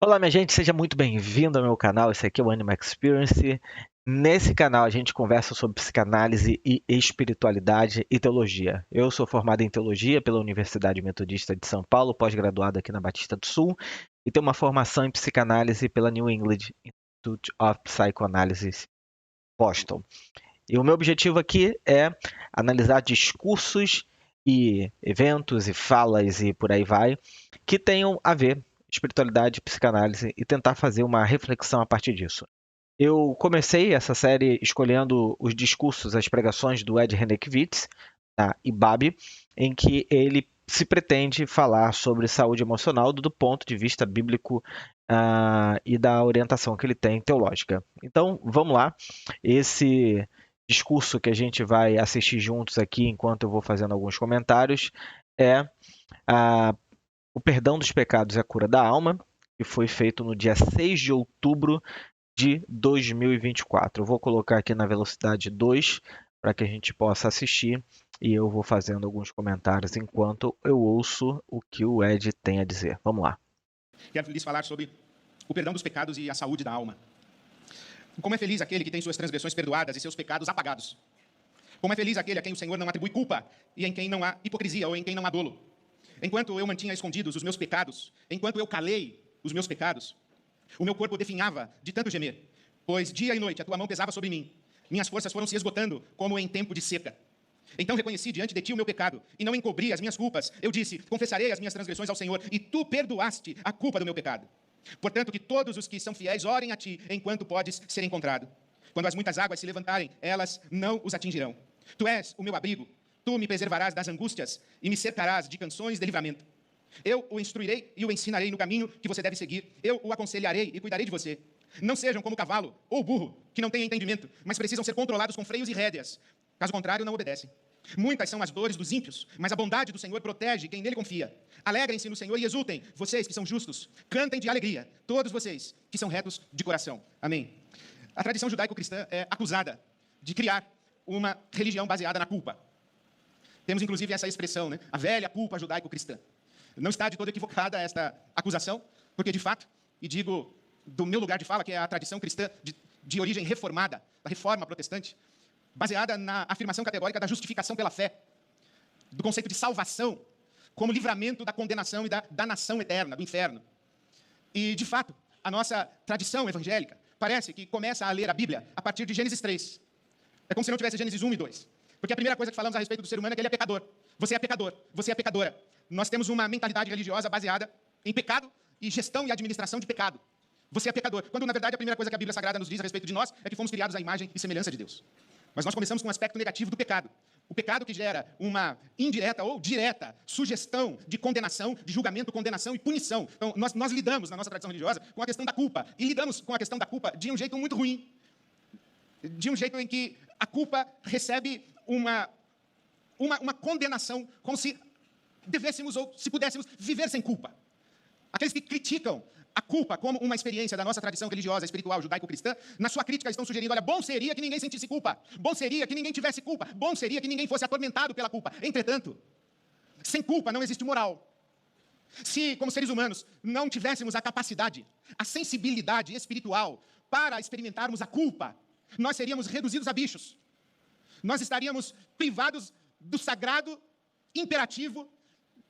Olá, minha gente, seja muito bem-vindo ao meu canal. Esse aqui é o Anima Experience. Nesse canal a gente conversa sobre psicanálise e espiritualidade e teologia. Eu sou formado em teologia pela Universidade Metodista de São Paulo, pós-graduado aqui na Batista do Sul, e tenho uma formação em psicanálise pela New England Institute of Psychoanalysis, Boston. E o meu objetivo aqui é analisar discursos e eventos e falas e por aí vai que tenham a ver espiritualidade, psicanálise e tentar fazer uma reflexão a partir disso. Eu comecei essa série escolhendo os discursos, as pregações do Ed Renekiewicz, da IBAB, em que ele se pretende falar sobre saúde emocional do ponto de vista bíblico e da orientação que ele tem teológica. Então, vamos lá. Esse discurso que a gente vai assistir juntos aqui, enquanto eu vou fazendo alguns comentários, é O Perdão dos Pecados e a Cura da Alma, que foi feito no dia 6 de outubro de 2024. Eu vou colocar aqui na velocidade 2 para que a gente possa assistir e eu vou fazendo alguns comentários enquanto eu ouço o que o Ed tem a dizer. Vamos lá. Quero lhes falar sobre o perdão dos pecados e a saúde da alma. Como é feliz aquele que tem suas transgressões perdoadas e seus pecados apagados. Como é feliz aquele a quem o Senhor não atribui culpa e em quem não há hipocrisia ou em quem não há dolo. Enquanto eu mantinha escondidos os meus pecados, enquanto eu calei os meus pecados, o meu corpo definhava de tanto gemer, pois dia e noite a tua mão pesava sobre mim. Minhas forças foram se esgotando como em tempo de seca. Então reconheci diante de ti o meu pecado e não encobri as minhas culpas. Eu disse, confessarei as minhas transgressões ao Senhor e tu perdoaste a culpa do meu pecado. Portanto, que todos os que são fiéis orem a ti enquanto podes ser encontrado. Quando as muitas águas se levantarem, elas não os atingirão. Tu és o meu abrigo, tu me preservarás das angústias e me cercarás de canções de livramento. Eu o instruirei e o ensinarei no caminho que você deve seguir. Eu o aconselharei e cuidarei de você. Não sejam como o cavalo ou o burro, que não têm entendimento, mas precisam ser controlados com freios e rédeas. Caso contrário, não obedecem. Muitas são as dores dos ímpios, mas a bondade do Senhor protege quem nele confia. Alegrem-se no Senhor e exultem, vocês que são justos. Cantem de alegria, todos vocês que são retos de coração. Amém. A tradição judaico-cristã é acusada de criar uma religião baseada na culpa. Temos, inclusive, essa expressão, né? A velha culpa judaico-cristã. Não está de todo equivocada esta acusação, porque, de fato, e digo do meu lugar de fala, que é a tradição cristã de origem reformada, da reforma protestante, baseada na afirmação categórica da justificação pela fé, do conceito de salvação como livramento da condenação e da danação eterna, do inferno. E, de fato, a nossa tradição evangélica parece que começa a ler a Bíblia a partir de Gênesis 3. É como se não tivesse Gênesis 1 e 2. Porque a primeira coisa que falamos a respeito do ser humano é que ele é pecador. Você é pecador, você é pecadora. Nós temos uma mentalidade religiosa baseada em pecado e gestão e administração de pecado. Você é pecador. Quando, na verdade, a primeira coisa que a Bíblia Sagrada nos diz a respeito de nós é que fomos criados à imagem e semelhança de Deus. Mas nós começamos com um aspecto negativo do pecado. O pecado que gera uma indireta ou direta sugestão de condenação, de julgamento, condenação e punição. Então, nós lidamos, na nossa tradição religiosa, com a questão da culpa. E lidamos com a questão da culpa de um jeito muito ruim. De um jeito em que a culpa recebe uma condenação, como se devêssemos ou se pudéssemos viver sem culpa. Aqueles que criticam a culpa como uma experiência da nossa tradição religiosa, espiritual, judaico-cristã, na sua crítica estão sugerindo, olha, bom seria que ninguém sentisse culpa, bom seria que ninguém tivesse culpa, bom seria que ninguém fosse atormentado pela culpa. Entretanto, sem culpa não existe moral. Se, como seres humanos, não tivéssemos a capacidade, a sensibilidade espiritual para experimentarmos a culpa, nós seríamos reduzidos a bichos. Nós estaríamos privados do sagrado imperativo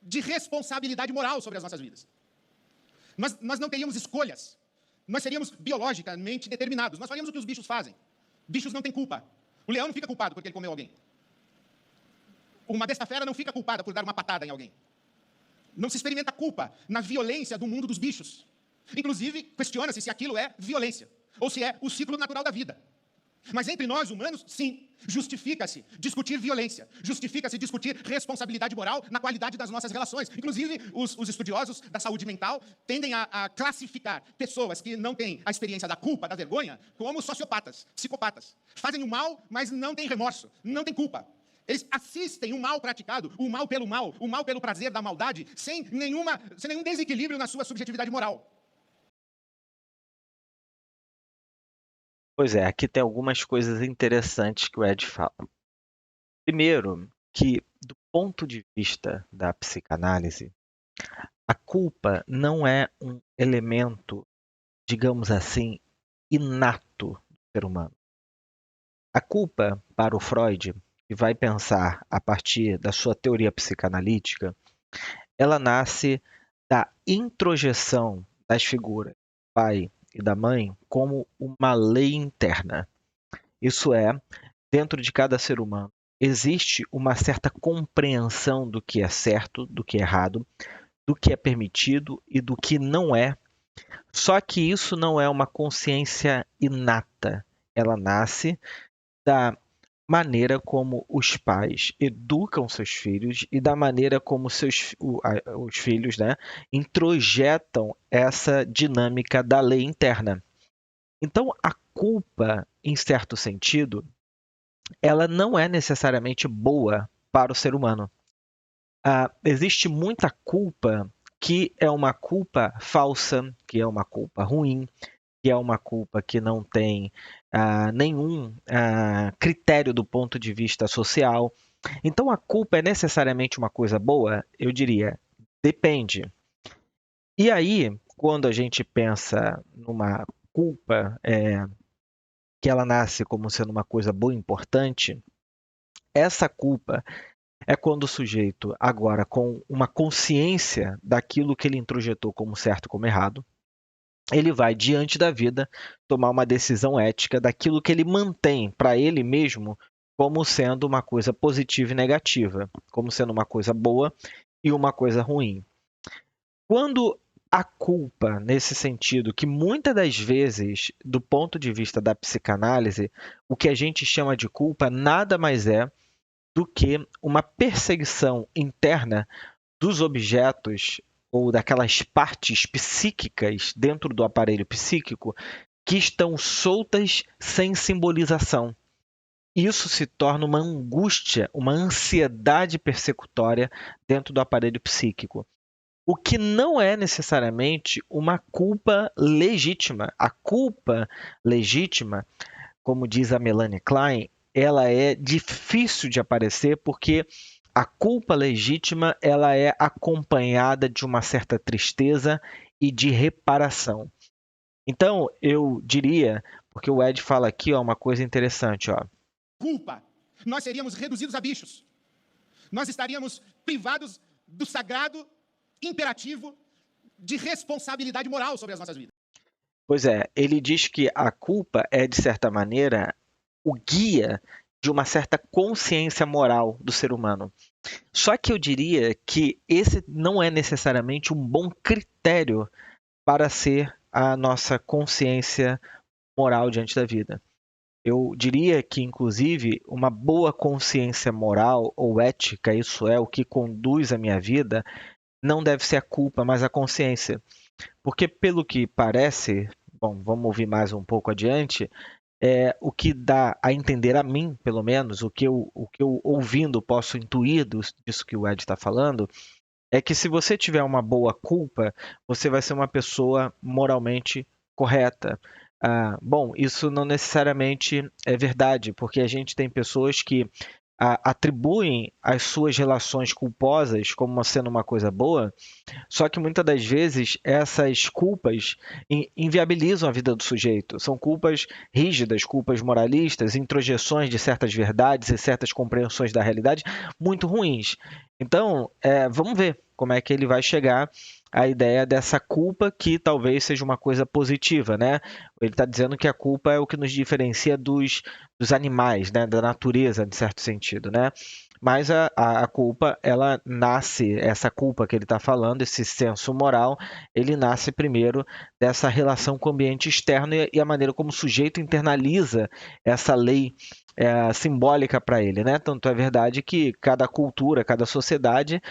de responsabilidade moral sobre as nossas vidas. Nós não teríamos escolhas. Nós seríamos biologicamente determinados. Nós faríamos o que os bichos fazem. Bichos não têm culpa. O leão não fica culpado porque ele comeu alguém. Uma besta fera não fica culpada por dar uma patada em alguém. Não se experimenta culpa na violência do mundo dos bichos. Inclusive, questiona-se se aquilo é violência ou se é o ciclo natural da vida. Mas entre nós, humanos, sim, justifica-se discutir violência, justifica-se discutir responsabilidade moral na qualidade das nossas relações. Inclusive, os estudiosos da saúde mental tendem a classificar pessoas que não têm a experiência da culpa, da vergonha, como sociopatas, psicopatas. Fazem o mal, mas não têm remorso, não têm culpa. Eles assistem o mal praticado, o mal pelo prazer da maldade, sem nenhum desequilíbrio na sua subjetividade moral. Pois é, aqui tem algumas coisas interessantes que o Ed fala. Primeiro, que do ponto de vista da psicanálise, A culpa não é um elemento, digamos assim, inato do ser humano. A culpa, para o Freud, que vai pensar a partir da sua teoria psicanalítica, ela nasce da introjeção das figuras do pai e da mãe como uma lei interna. Isso é, dentro de cada ser humano existe uma certa compreensão do que é certo, do que é errado, do que é permitido e do que não é. Só que isso não é uma consciência inata. Ela nasce da maneira como os pais educam seus filhos e da maneira como os filhos, né, introjetam essa dinâmica da lei interna. Então, a culpa, em certo sentido, ela não é necessariamente boa para o ser humano. Existe muita culpa que é uma culpa falsa, que é uma culpa ruim, que é uma culpa que não tem nenhum critério do ponto de vista social. Então, a culpa é necessariamente uma coisa boa? Eu diria, depende. E aí, quando a gente pensa numa culpa que ela nasce como sendo uma coisa boa e importante, essa culpa é quando o sujeito, agora com uma consciência daquilo que ele introjetou como certo e como errado, ele vai, diante da vida, tomar uma decisão ética daquilo que ele mantém para ele mesmo como sendo uma coisa positiva e negativa, como sendo uma coisa boa e uma coisa ruim. Quando a culpa, nesse sentido, que muitas das vezes, do ponto de vista da psicanálise, o que a gente chama de culpa nada mais é do que uma perseguição interna dos objetos ou daquelas partes psíquicas dentro do aparelho psíquico que estão soltas sem simbolização. Isso se torna uma angústia, uma ansiedade persecutória dentro do aparelho psíquico. O que não é necessariamente uma culpa legítima. A culpa legítima, como diz a Melanie Klein, ela é difícil de aparecer porque a culpa legítima ela é acompanhada de uma certa tristeza e de reparação. Então, eu diria, porque o Ed fala aqui ó, uma coisa interessante, ó. Culpa. Nós seríamos reduzidos a bichos. Nós estaríamos privados do sagrado imperativo de responsabilidade moral sobre as nossas vidas. Pois é, ele diz que a culpa é, de certa maneira, o guia de uma certa consciência moral do ser humano. Só que eu diria que esse não é necessariamente um bom critério para ser a nossa consciência moral diante da vida. Eu diria que, inclusive, uma boa consciência moral ou ética, isso é o que conduz a minha vida, não deve ser a culpa, mas a consciência. Porque, pelo que parece, bom, vamos ouvir mais um pouco adiante, o que dá a entender a mim, pelo menos, o que eu ouvindo posso intuir disso que o Ed está falando, é que se você tiver uma boa culpa, você vai ser uma pessoa moralmente correta. Bom, isso não necessariamente é verdade, porque a gente tem pessoas que atribuem as suas relações culposas como sendo uma coisa boa, só que muitas das vezes essas culpas inviabilizam a vida do sujeito. São culpas rígidas, culpas moralistas, introjeções de certas verdades e certas compreensões da realidade muito ruins. Então, vamos ver como é que ele vai chegar à ideia dessa culpa que talvez seja uma coisa positiva, né? Ele está dizendo que a culpa é o que nos diferencia dos animais, né? Da natureza, de certo sentido, né? Mas a culpa, ela nasce, essa culpa que ele está falando, esse senso moral, ele nasce primeiro dessa relação com o ambiente externo e a maneira como o sujeito internaliza essa lei simbólica para ele, né? Tanto é verdade que cada cultura, cada sociedade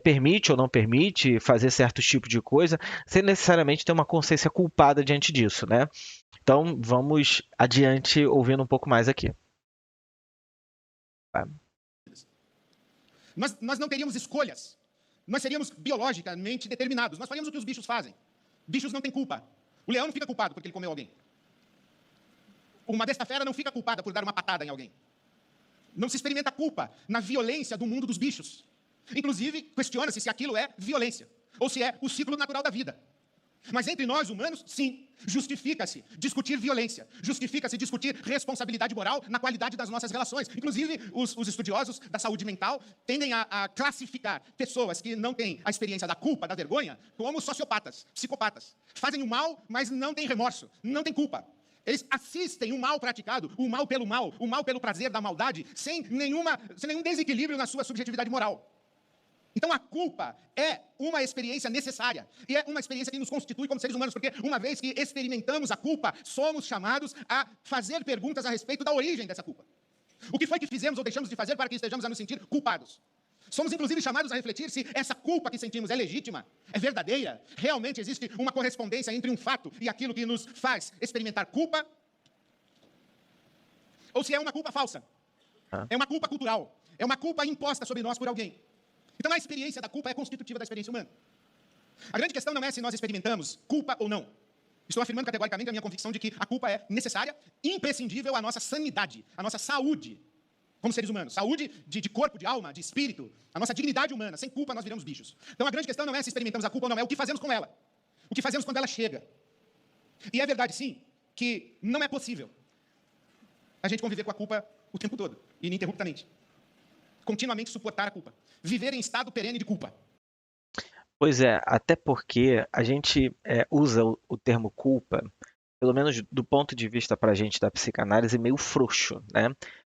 permite ou não permite fazer certos tipos de coisa sem necessariamente ter uma consciência culpada diante disso, né? Então, vamos adiante ouvindo um pouco mais aqui. Nós não teríamos escolhas. Nós seríamos biologicamente determinados. Nós faríamos o que os bichos fazem. Bichos não têm culpa. O leão não fica culpado porque ele comeu alguém. Uma besta fera não fica culpada por dar uma patada em alguém. Não se experimenta culpa na violência do mundo dos bichos. Inclusive, questiona-se se aquilo é violência. ou se é o ciclo natural da vida. Mas entre nós, humanos, sim, justifica-se discutir violência, justifica-se discutir responsabilidade moral na qualidade das nossas relações. Inclusive, os estudiosos da saúde mental tendem a classificar pessoas que não têm a experiência da culpa, da vergonha, como sociopatas, psicopatas. Fazem o mal, mas não têm remorso, não têm culpa. Eles assistem o mal praticado, o mal pelo prazer da maldade, sem nenhum desequilíbrio na sua subjetividade moral. Então, a culpa é uma experiência necessária e é uma experiência que nos constitui como seres humanos, porque uma vez que experimentamos a culpa, somos chamados a fazer perguntas a respeito da origem dessa culpa. O que foi que fizemos ou deixamos de fazer para que estejamos a nos sentir culpados? Somos, inclusive, chamados a refletir se essa culpa que sentimos é legítima, é verdadeira, realmente existe uma correspondência entre um fato e aquilo que nos faz experimentar culpa, ou se é uma culpa falsa, é uma culpa cultural, é uma culpa imposta sobre nós por alguém. Então, a experiência da culpa é constitutiva da experiência humana. A grande questão não é se nós experimentamos culpa ou não. Estou afirmando categoricamente a minha convicção de que a culpa é necessária, imprescindível à nossa sanidade, à nossa saúde como seres humanos. Saúde de corpo, de alma, de espírito, a nossa dignidade humana. Sem culpa, nós viramos bichos. Então, a grande questão não é se experimentamos a culpa ou não, é o que fazemos com ela. O que fazemos quando ela chega. E é verdade, sim, que não é possível a gente conviver com a culpa o tempo todo, ininterruptamente. Continuamente suportar a culpa. Viver em estado perene de culpa. Pois é, até porque a gente usa o termo culpa, pelo menos do ponto de vista para a gente da psicanálise, meio frouxo, né?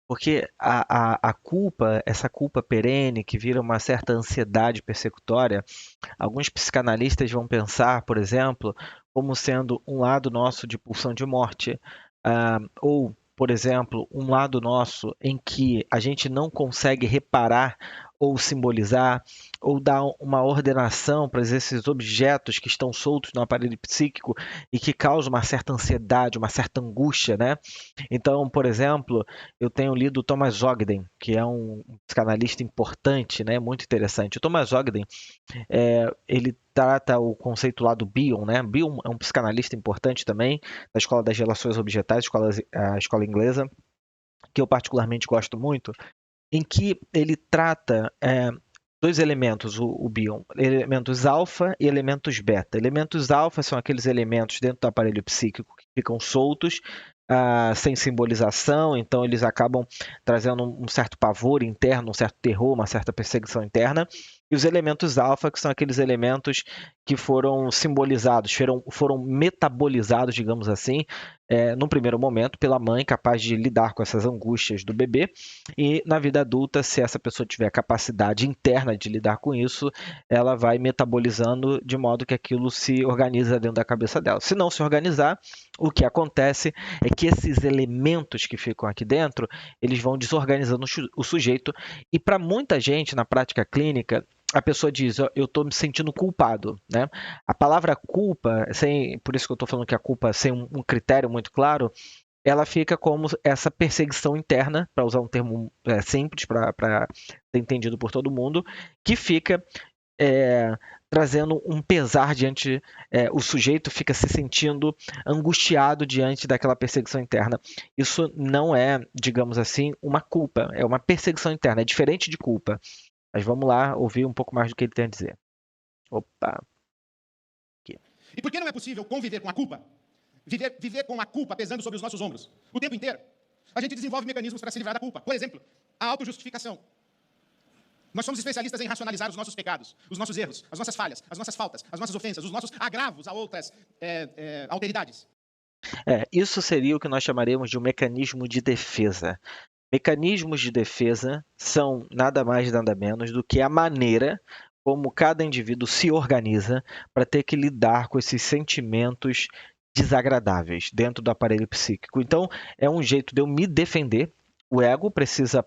Porque a culpa, essa culpa perene que vira uma certa ansiedade persecutória, alguns psicanalistas vão pensar, por exemplo, como sendo um lado nosso de pulsão de morte, ou, por exemplo, um lado nosso em que a gente não consegue reparar ou simbolizar, ou dar uma ordenação para esses objetos que estão soltos no aparelho psíquico e que causam uma certa ansiedade, uma certa angústia, né? Então, por exemplo, eu tenho lido o Thomas Ogden, que é um psicanalista importante, né? Muito interessante. O Thomas Ogden, ele trata o conceito lá do Bion, né? Bion é um psicanalista importante também, da escola das relações objetais, a escola inglesa, que eu particularmente gosto muito, em que ele trata dois elementos, o Bion, elementos alfa e elementos beta. Elementos alfa são aqueles elementos dentro do aparelho psíquico que ficam soltos, sem simbolização, então eles acabam trazendo um certo pavor interno, um certo terror, uma certa perseguição interna. E os elementos alfa, que são aqueles elementos que foram simbolizados, foram metabolizados, digamos assim, num primeiro momento, pela mãe, capaz de lidar com essas angústias do bebê. E na vida adulta, se essa pessoa tiver a capacidade interna de lidar com isso, ela vai metabolizando de modo que aquilo se organiza dentro da cabeça dela. Se não se organizar, o que acontece é que esses elementos que ficam aqui dentro, eles vão desorganizando o sujeito. E para muita gente, na prática clínica, a pessoa diz, eu estou me sentindo culpado, né? A palavra culpa, por isso que eu estou falando que a culpa sem um critério muito claro, ela fica como essa perseguição interna, para usar um termo simples, para ser entendido por todo mundo, que fica trazendo um pesar diante, o sujeito fica se sentindo angustiado diante daquela perseguição interna. Isso não é, digamos assim, uma culpa, é uma perseguição interna, é diferente de culpa. Mas vamos lá ouvir um pouco mais do que ele tem a dizer. Opa. Aqui. E por que não é possível conviver com a culpa? Viver com a culpa pesando sobre os nossos ombros o tempo inteiro? A gente desenvolve mecanismos para se livrar da culpa. Por exemplo, a autojustificação. Nós somos especialistas em racionalizar os nossos pecados, os nossos erros, as nossas falhas, as nossas faltas, as nossas ofensas, os nossos agravos a outras alteridades. Isso seria o que nós chamaríamos de um mecanismo de defesa. Mecanismos de defesa são nada mais nada menos do que a maneira como cada indivíduo se organiza para ter que lidar com esses sentimentos desagradáveis dentro do aparelho psíquico. Então, é um jeito de eu me defender. O ego precisa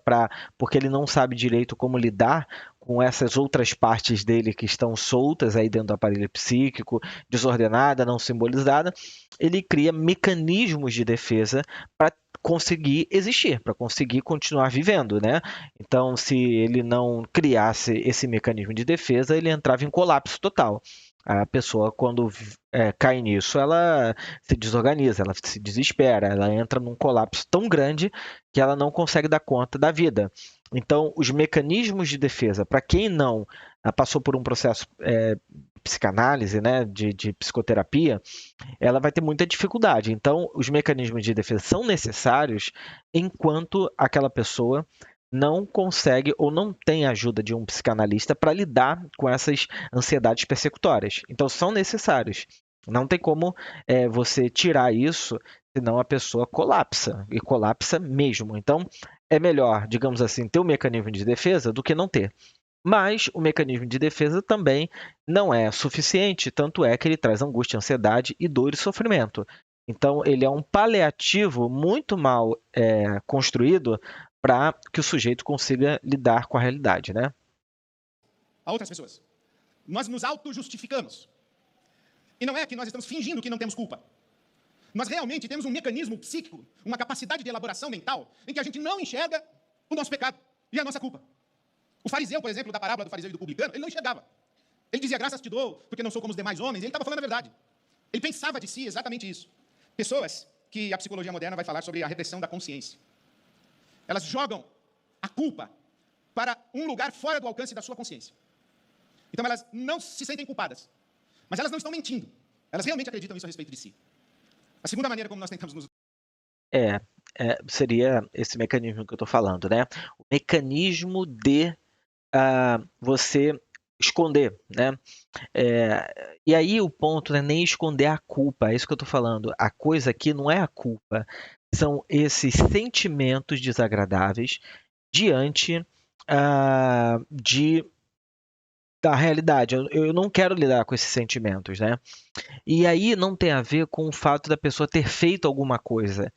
porque ele não sabe direito como lidar com essas outras partes dele que estão soltas aí dentro do aparelho psíquico, desordenada, não simbolizada. Ele cria mecanismos de defesa para conseguir existir, para conseguir continuar vivendo, né? Então, se ele não criasse esse mecanismo de defesa, ele entrava em colapso total. A pessoa, quando cai nisso, ela se desorganiza, ela se desespera, ela entra num colapso tão grande que ela não consegue dar conta da vida. Então, os mecanismos de defesa, para quem não passou por um processo psicanálise, né, de psicoterapia, ela vai ter muita dificuldade. Então, os mecanismos de defesa são necessários enquanto aquela pessoa não consegue ou não tem ajuda de um psicanalista para lidar com essas ansiedades persecutórias. Então, são necessários. Não tem como você tirar isso, senão a pessoa colapsa, e colapsa mesmo. Então, é melhor, digamos assim, ter um mecanismo de defesa do que não ter. Mas o mecanismo de defesa também não é suficiente, tanto é que ele traz angústia, ansiedade e dor e sofrimento. Então, ele é um paliativo muito mal construído para que o sujeito consiga lidar com a realidade, né? A outras pessoas. Nós nos auto-justificamos. E não é que nós estamos fingindo que não temos culpa. Nós realmente temos um mecanismo psíquico, uma capacidade de elaboração mental, em que a gente não enxerga o nosso pecado e a nossa culpa. O fariseu, por exemplo, da parábola do fariseu e do publicano, ele não enxergava. Ele dizia, graças te dou, porque não sou como os demais homens. E ele estava falando a verdade. Ele pensava de si exatamente isso. Pessoas que a psicologia moderna vai falar sobre a repressão da consciência. Elas jogam a culpa para um lugar fora do alcance da sua consciência. Então elas não se sentem culpadas. Mas elas não estão mentindo. Elas realmente acreditam isso a respeito de si. A segunda maneira como nós tentamos nos... Seria esse mecanismo que eu estou falando, né? O mecanismo de você esconder, né? E aí o ponto não é nem esconder a culpa, é isso que eu estou falando. A coisa aqui não é a culpa, são esses sentimentos desagradáveis diante da realidade. Eu não quero lidar com esses sentimentos, né? E aí não tem a ver com o fato da pessoa ter feito alguma coisa.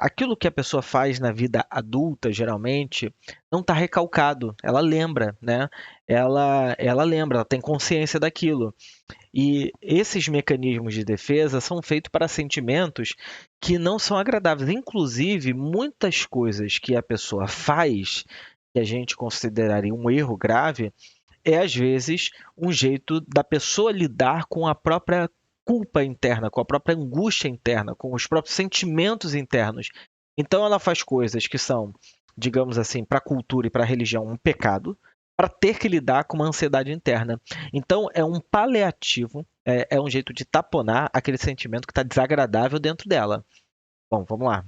Aquilo que a pessoa faz na vida adulta, geralmente, não está recalcado. Ela lembra, né? Ela lembra, ela tem consciência daquilo. E esses mecanismos de defesa são feitos para sentimentos que não são agradáveis. Inclusive, muitas coisas que a pessoa faz, que a gente consideraria um erro grave, é às vezes um jeito da pessoa lidar com a própria culpa interna, com a própria angústia interna, com os próprios sentimentos internos. Então ela faz coisas que são, digamos assim, para a cultura e para a religião um pecado, para ter que lidar com uma ansiedade interna. Então é um paliativo, é um jeito de taponar aquele sentimento que está desagradável dentro dela. Bom, vamos lá.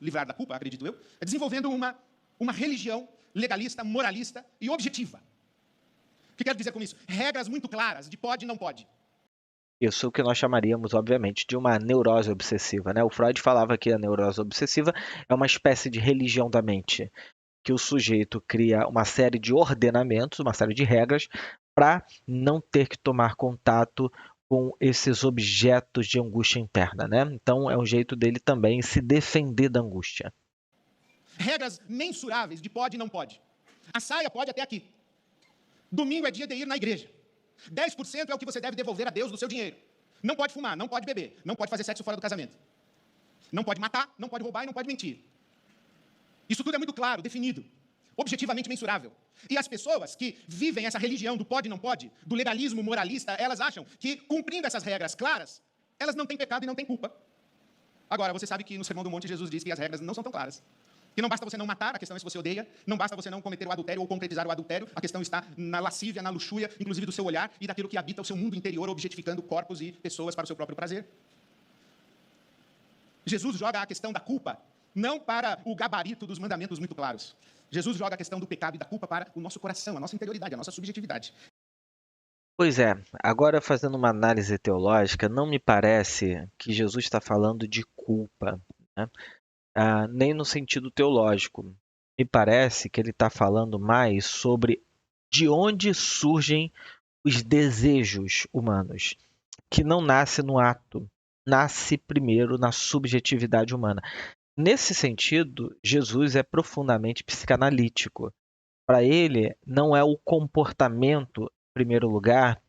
livrar da culpa, acredito eu, é desenvolvendo uma religião legalista, moralista e objetiva. O que quero dizer com isso? Regras muito claras de pode e não pode. Isso que nós chamaríamos, obviamente, de uma neurose obsessiva, né? O Freud falava que a neurose obsessiva é uma espécie de religião da mente, que o sujeito cria uma série de ordenamentos, uma série de regras, para não ter que tomar contato com esses objetos de angústia interna, né? Então, é um jeito dele também se defender da angústia. Regras mensuráveis de pode e não pode. A saia pode até aqui. Domingo é dia de ir na igreja. 10% é o que você deve devolver a Deus do seu dinheiro. Não pode fumar, não pode beber, não pode fazer sexo fora do casamento. Não pode matar, não pode roubar e não pode mentir. Isso tudo é muito claro, definido, objetivamente mensurável. E as pessoas que vivem essa religião do pode e não pode, do legalismo moralista, elas acham que, cumprindo essas regras claras, elas não têm pecado e não têm culpa. Agora, você sabe que no Sermão do Monte Jesus diz que as regras não são tão claras. Que não basta você não matar, a questão é se você odeia. Não basta você não cometer o adultério ou concretizar o adultério. A questão está na lascívia, na luxúria, inclusive do seu olhar e daquilo que habita o seu mundo interior, objetificando corpos e pessoas para o seu próprio prazer. Jesus joga a questão da culpa não para o gabarito dos mandamentos muito claros. Jesus joga a questão do pecado e da culpa para o nosso coração, a nossa interioridade, a nossa subjetividade. Pois é, agora fazendo uma análise teológica, não me parece que Jesus está falando de culpa, né? Nem no sentido teológico. Me parece que ele está falando mais sobre de onde surgem os desejos humanos, que não nasce no ato, nasce primeiro na subjetividade humana. Nesse sentido, Jesus é profundamente psicanalítico. Para ele, não é o comportamento, em primeiro lugar,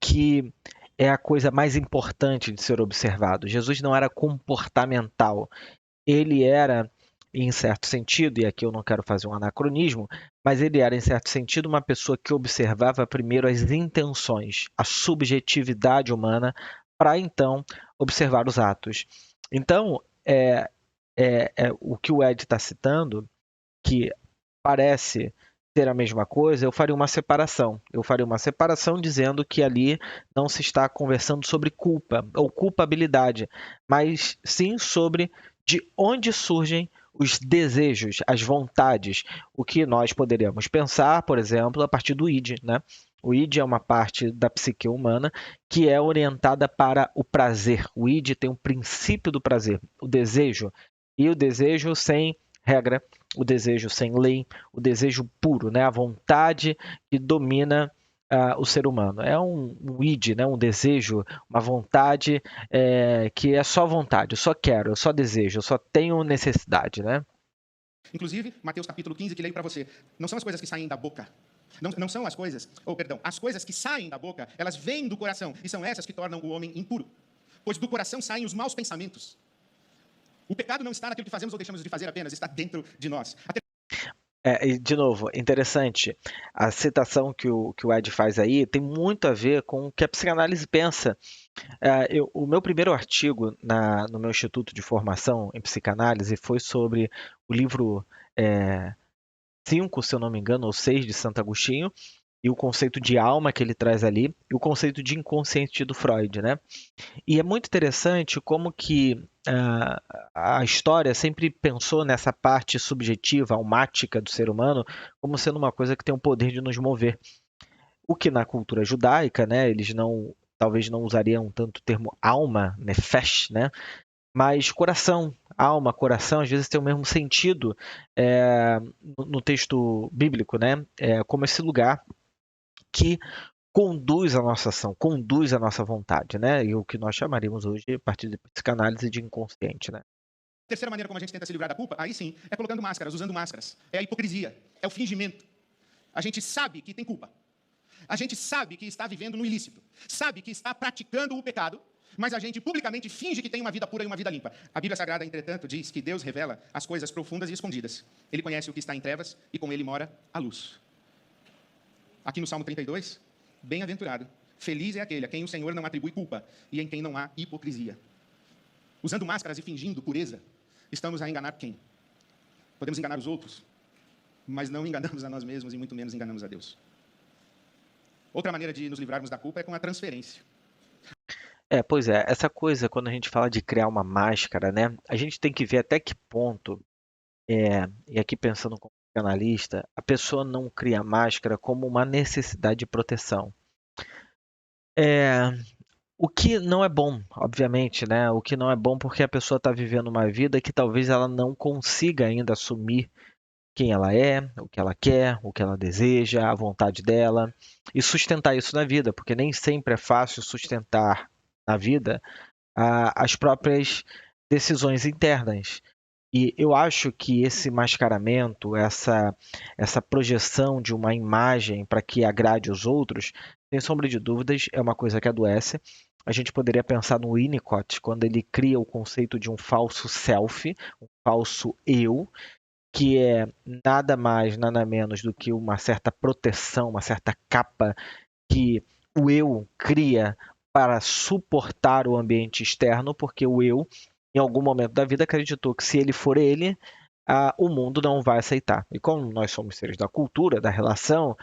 que é a coisa mais importante de ser observado. Jesus não era comportamental. Ele era, em certo sentido, e aqui eu não quero fazer um anacronismo, mas ele era, em certo sentido, uma pessoa que observava primeiro as intenções, a subjetividade humana, para então observar os atos. Então, o que o Ed está citando, que parece ser a mesma coisa, eu faria uma separação. Eu faria uma separação dizendo que ali não se está conversando sobre culpa ou culpabilidade, mas sim sobre de onde surgem os desejos, as vontades, o que nós poderíamos pensar, por exemplo, a partir do id, né? O id é uma parte da psique humana que é orientada para o prazer. O id tem um princípio do prazer, o desejo. E o desejo sem regra, o desejo sem lei, o desejo puro, né? A vontade que domina o ser humano. É um id, né? Um desejo, uma vontade que é só vontade, eu só quero, eu só desejo, eu só tenho necessidade, né? Inclusive, Mateus capítulo 15, que leio para você. Não são as coisas que saem da boca. Não são as coisas, perdão, as coisas que saem da boca, elas vêm do coração. E são essas que tornam o homem impuro. Pois do coração saem os maus pensamentos. O pecado não está naquilo que fazemos ou deixamos de fazer apenas, está dentro de nós. E de novo, interessante, a citação que o Ed faz aí tem muito a ver com o que a psicanálise pensa. O meu primeiro artigo no meu instituto de formação em psicanálise foi sobre o livro 5, se eu não me engano, ou 6 de Santo Agostinho, e o conceito de alma que ele traz ali, e o conceito de inconsciente do Freud, né? E é muito interessante como que a história sempre pensou nessa parte subjetiva, almática do ser humano, como sendo uma coisa que tem o poder de nos mover. O que na cultura judaica, né, eles talvez não usariam tanto o termo alma, nefesh, né? Mas coração, alma, coração, às vezes tem o mesmo sentido no texto bíblico, né? Como esse lugar que conduz a nossa ação, conduz a nossa vontade, né? E o que nós chamaríamos hoje, a partir de psicanálise, de inconsciente, né? A terceira maneira como a gente tenta se livrar da culpa, aí sim, é colocando máscaras, usando máscaras. É a hipocrisia, é o fingimento. A gente sabe que tem culpa. A gente sabe que está vivendo no ilícito. Sabe que está praticando o pecado, mas a gente publicamente finge que tem uma vida pura e uma vida limpa. A Bíblia Sagrada, entretanto, diz que Deus revela as coisas profundas e escondidas. Ele conhece o que está em trevas e com ele mora a luz. Aqui no Salmo 32, bem-aventurado, feliz é aquele a quem o Senhor não atribui culpa e em quem não há hipocrisia. Usando máscaras e fingindo pureza, estamos a enganar quem? Podemos enganar os outros, mas não enganamos a nós mesmos e muito menos enganamos a Deus. Outra maneira de nos livrarmos da culpa é com a transferência. Pois é, essa coisa, quando a gente fala de criar uma máscara, né? A gente tem que ver até que ponto, e aqui pensando como psicanalista, a pessoa não cria a máscara como uma necessidade de proteção. O que não é bom, obviamente, né? O que não é bom porque a pessoa está vivendo uma vida que talvez ela não consiga ainda assumir quem ela é, o que ela quer, o que ela deseja, a vontade dela e sustentar isso na vida, porque nem sempre é fácil sustentar na vida as próprias decisões internas. E eu acho que esse mascaramento, essa projeção de uma imagem para que agrade os outros, sem sombra de dúvidas, é uma coisa que adoece. A gente poderia pensar no Winnicott, quando ele cria o conceito de um falso self, um falso eu, que é nada mais, nada menos do que uma certa proteção, uma certa capa que o eu cria para suportar o ambiente externo, porque o eu, em algum momento da vida, acreditou que se ele for ele, o mundo não vai aceitar. E como nós somos seres da cultura, da relação,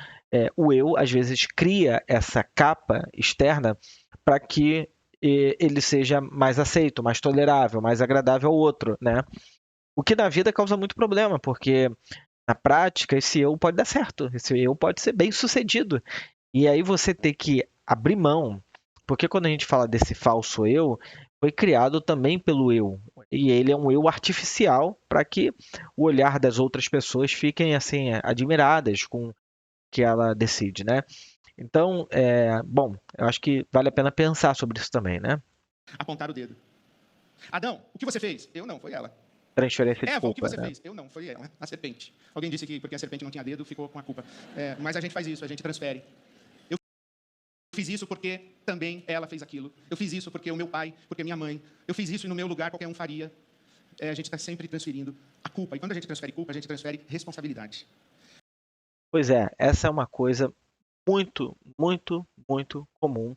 o eu às vezes cria essa capa externa para que ele seja mais aceito, mais tolerável, mais agradável ao outro, né? O que na vida causa muito problema, porque na prática esse eu pode dar certo, esse eu pode ser bem sucedido. E aí você ter que abrir mão, porque quando a gente fala desse falso eu, foi criado também pelo eu. E ele é um eu artificial para que o olhar das outras pessoas fiquem assim admiradas com o que ela decide, né? Então, bom, eu acho que vale a pena pensar sobre isso também, né? Apontar o dedo. Adão, o que você fez? Eu não, foi ela. Transferência de Eva, o que culpa, você né? fez? Eu não, foi ela, a serpente. Alguém disse que porque a serpente não tinha dedo, ficou com a culpa. Mas a gente faz isso, a gente transfere. Eu fiz isso porque também ela fez aquilo. Eu fiz isso porque o meu pai, porque minha mãe. Eu fiz isso e no meu lugar qualquer um faria. A gente está sempre transferindo a culpa. E quando a gente transfere culpa, a gente transfere responsabilidade. Pois é, essa é uma coisa muito, muito, muito comum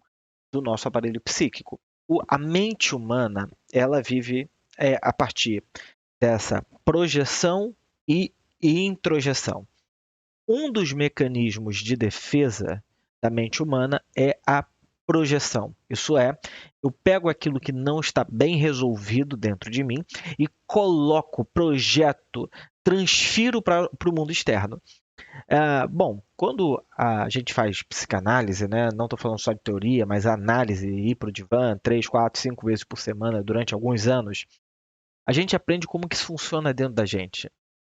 do nosso aparelho psíquico. A mente humana, ela vive a partir dessa projeção e introjeção. Um dos mecanismos de defesa da mente humana é a projeção. Isso é, eu pego aquilo que não está bem resolvido dentro de mim e coloco, projeto, transfiro para o mundo externo. Bom, quando a gente faz psicanálise, né, não estou falando só de teoria, mas análise, ir para o divã 3, 4, 5 vezes por semana durante alguns anos, a gente aprende como que isso funciona dentro da gente.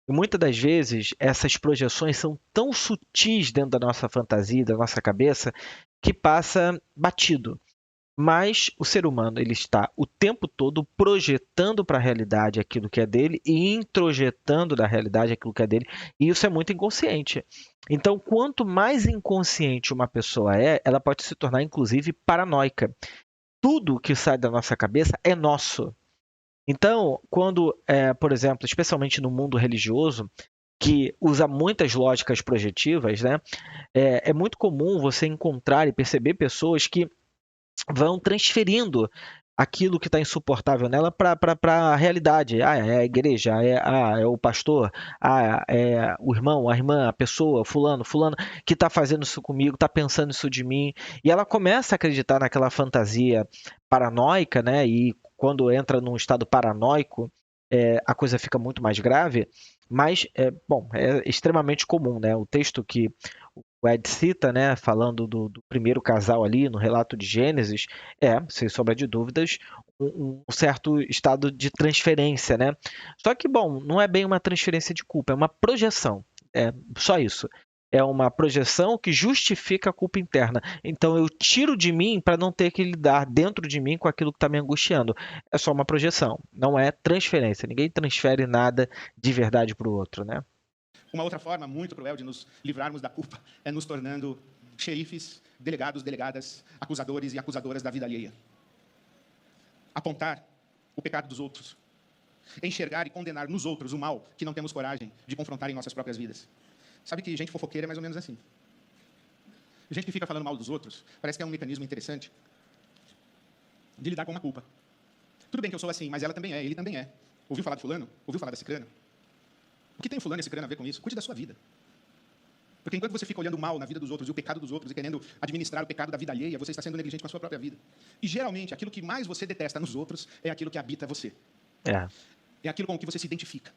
E muitas das vezes essas projeções são tão sutis dentro da nossa fantasia, da nossa cabeça, que passa batido. Mas o ser humano ele está o tempo todo projetando para a realidade aquilo que é dele e introjetando da realidade aquilo que é dele, e isso é muito inconsciente. Então, quanto mais inconsciente uma pessoa é, ela pode se tornar inclusive paranoica. Tudo que sai da nossa cabeça é nosso. Então, quando, por exemplo, especialmente no mundo religioso, que usa muitas lógicas projetivas, né? É muito comum você encontrar e perceber pessoas que vão transferindo aquilo que está insuportável nela para a realidade. É a igreja, é o pastor, é o irmão, a irmã, a pessoa, fulano, que está fazendo isso comigo, está pensando isso de mim. E ela começa a acreditar naquela fantasia paranoica, né? E quando entra num estado paranoico, a coisa fica muito mais grave. Mas, bom, é extremamente comum, né? O texto que o Ed cita, né, falando do primeiro casal ali no relato de Gênesis, sem sombra de dúvidas, um certo estado de transferência, né? Só que, bom, não é bem uma transferência de culpa, é uma projeção. É só isso. É uma projeção que justifica a culpa interna. Então eu tiro de mim para não ter que lidar dentro de mim com aquilo que está me angustiando. É só uma projeção, não é transferência. Ninguém transfere nada de verdade para o outro, né? Uma outra forma muito cruel de nos livrarmos da culpa é nos tornando xerifes, delegados, delegadas, acusadores e acusadoras da vida alheia. Apontar o pecado dos outros. Enxergar e condenar nos outros o mal que não temos coragem de confrontar em nossas próprias vidas. Sabe que gente fofoqueira é mais ou menos assim. Gente que fica falando mal dos outros, parece que é um mecanismo interessante de lidar com uma culpa. Tudo bem que eu sou assim, mas ela também é, ele também é. Ouviu falar de fulano? Ouviu falar da cicrana? O que tem o fulano e a cicrana a ver com isso? Cuide da sua vida. Porque enquanto você fica olhando o mal na vida dos outros e o pecado dos outros e querendo administrar o pecado da vida alheia, você está sendo negligente com a sua própria vida. E geralmente, aquilo que mais você detesta nos outros é aquilo que habita você. É aquilo com o que você se identifica.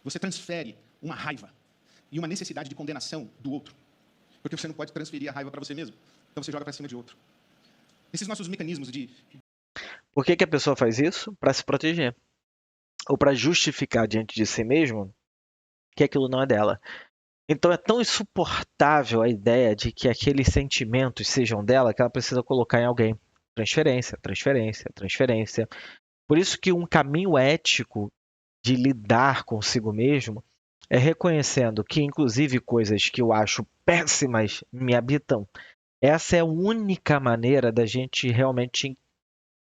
Você transfere uma raiva e uma necessidade de condenação do outro. Porque você não pode transferir a raiva para você mesmo. Então você joga para cima de outro. Esses nossos mecanismos de... Por que a pessoa faz isso? Para se proteger. Ou para justificar diante de si mesmo que aquilo não é dela. Então é tão insuportável a ideia de que aqueles sentimentos sejam dela que ela precisa colocar em alguém. Transferência, transferência, transferência. Por isso que um caminho ético de lidar consigo mesmo é reconhecendo que, inclusive, coisas que eu acho péssimas me habitam. Essa é a única maneira da gente realmente,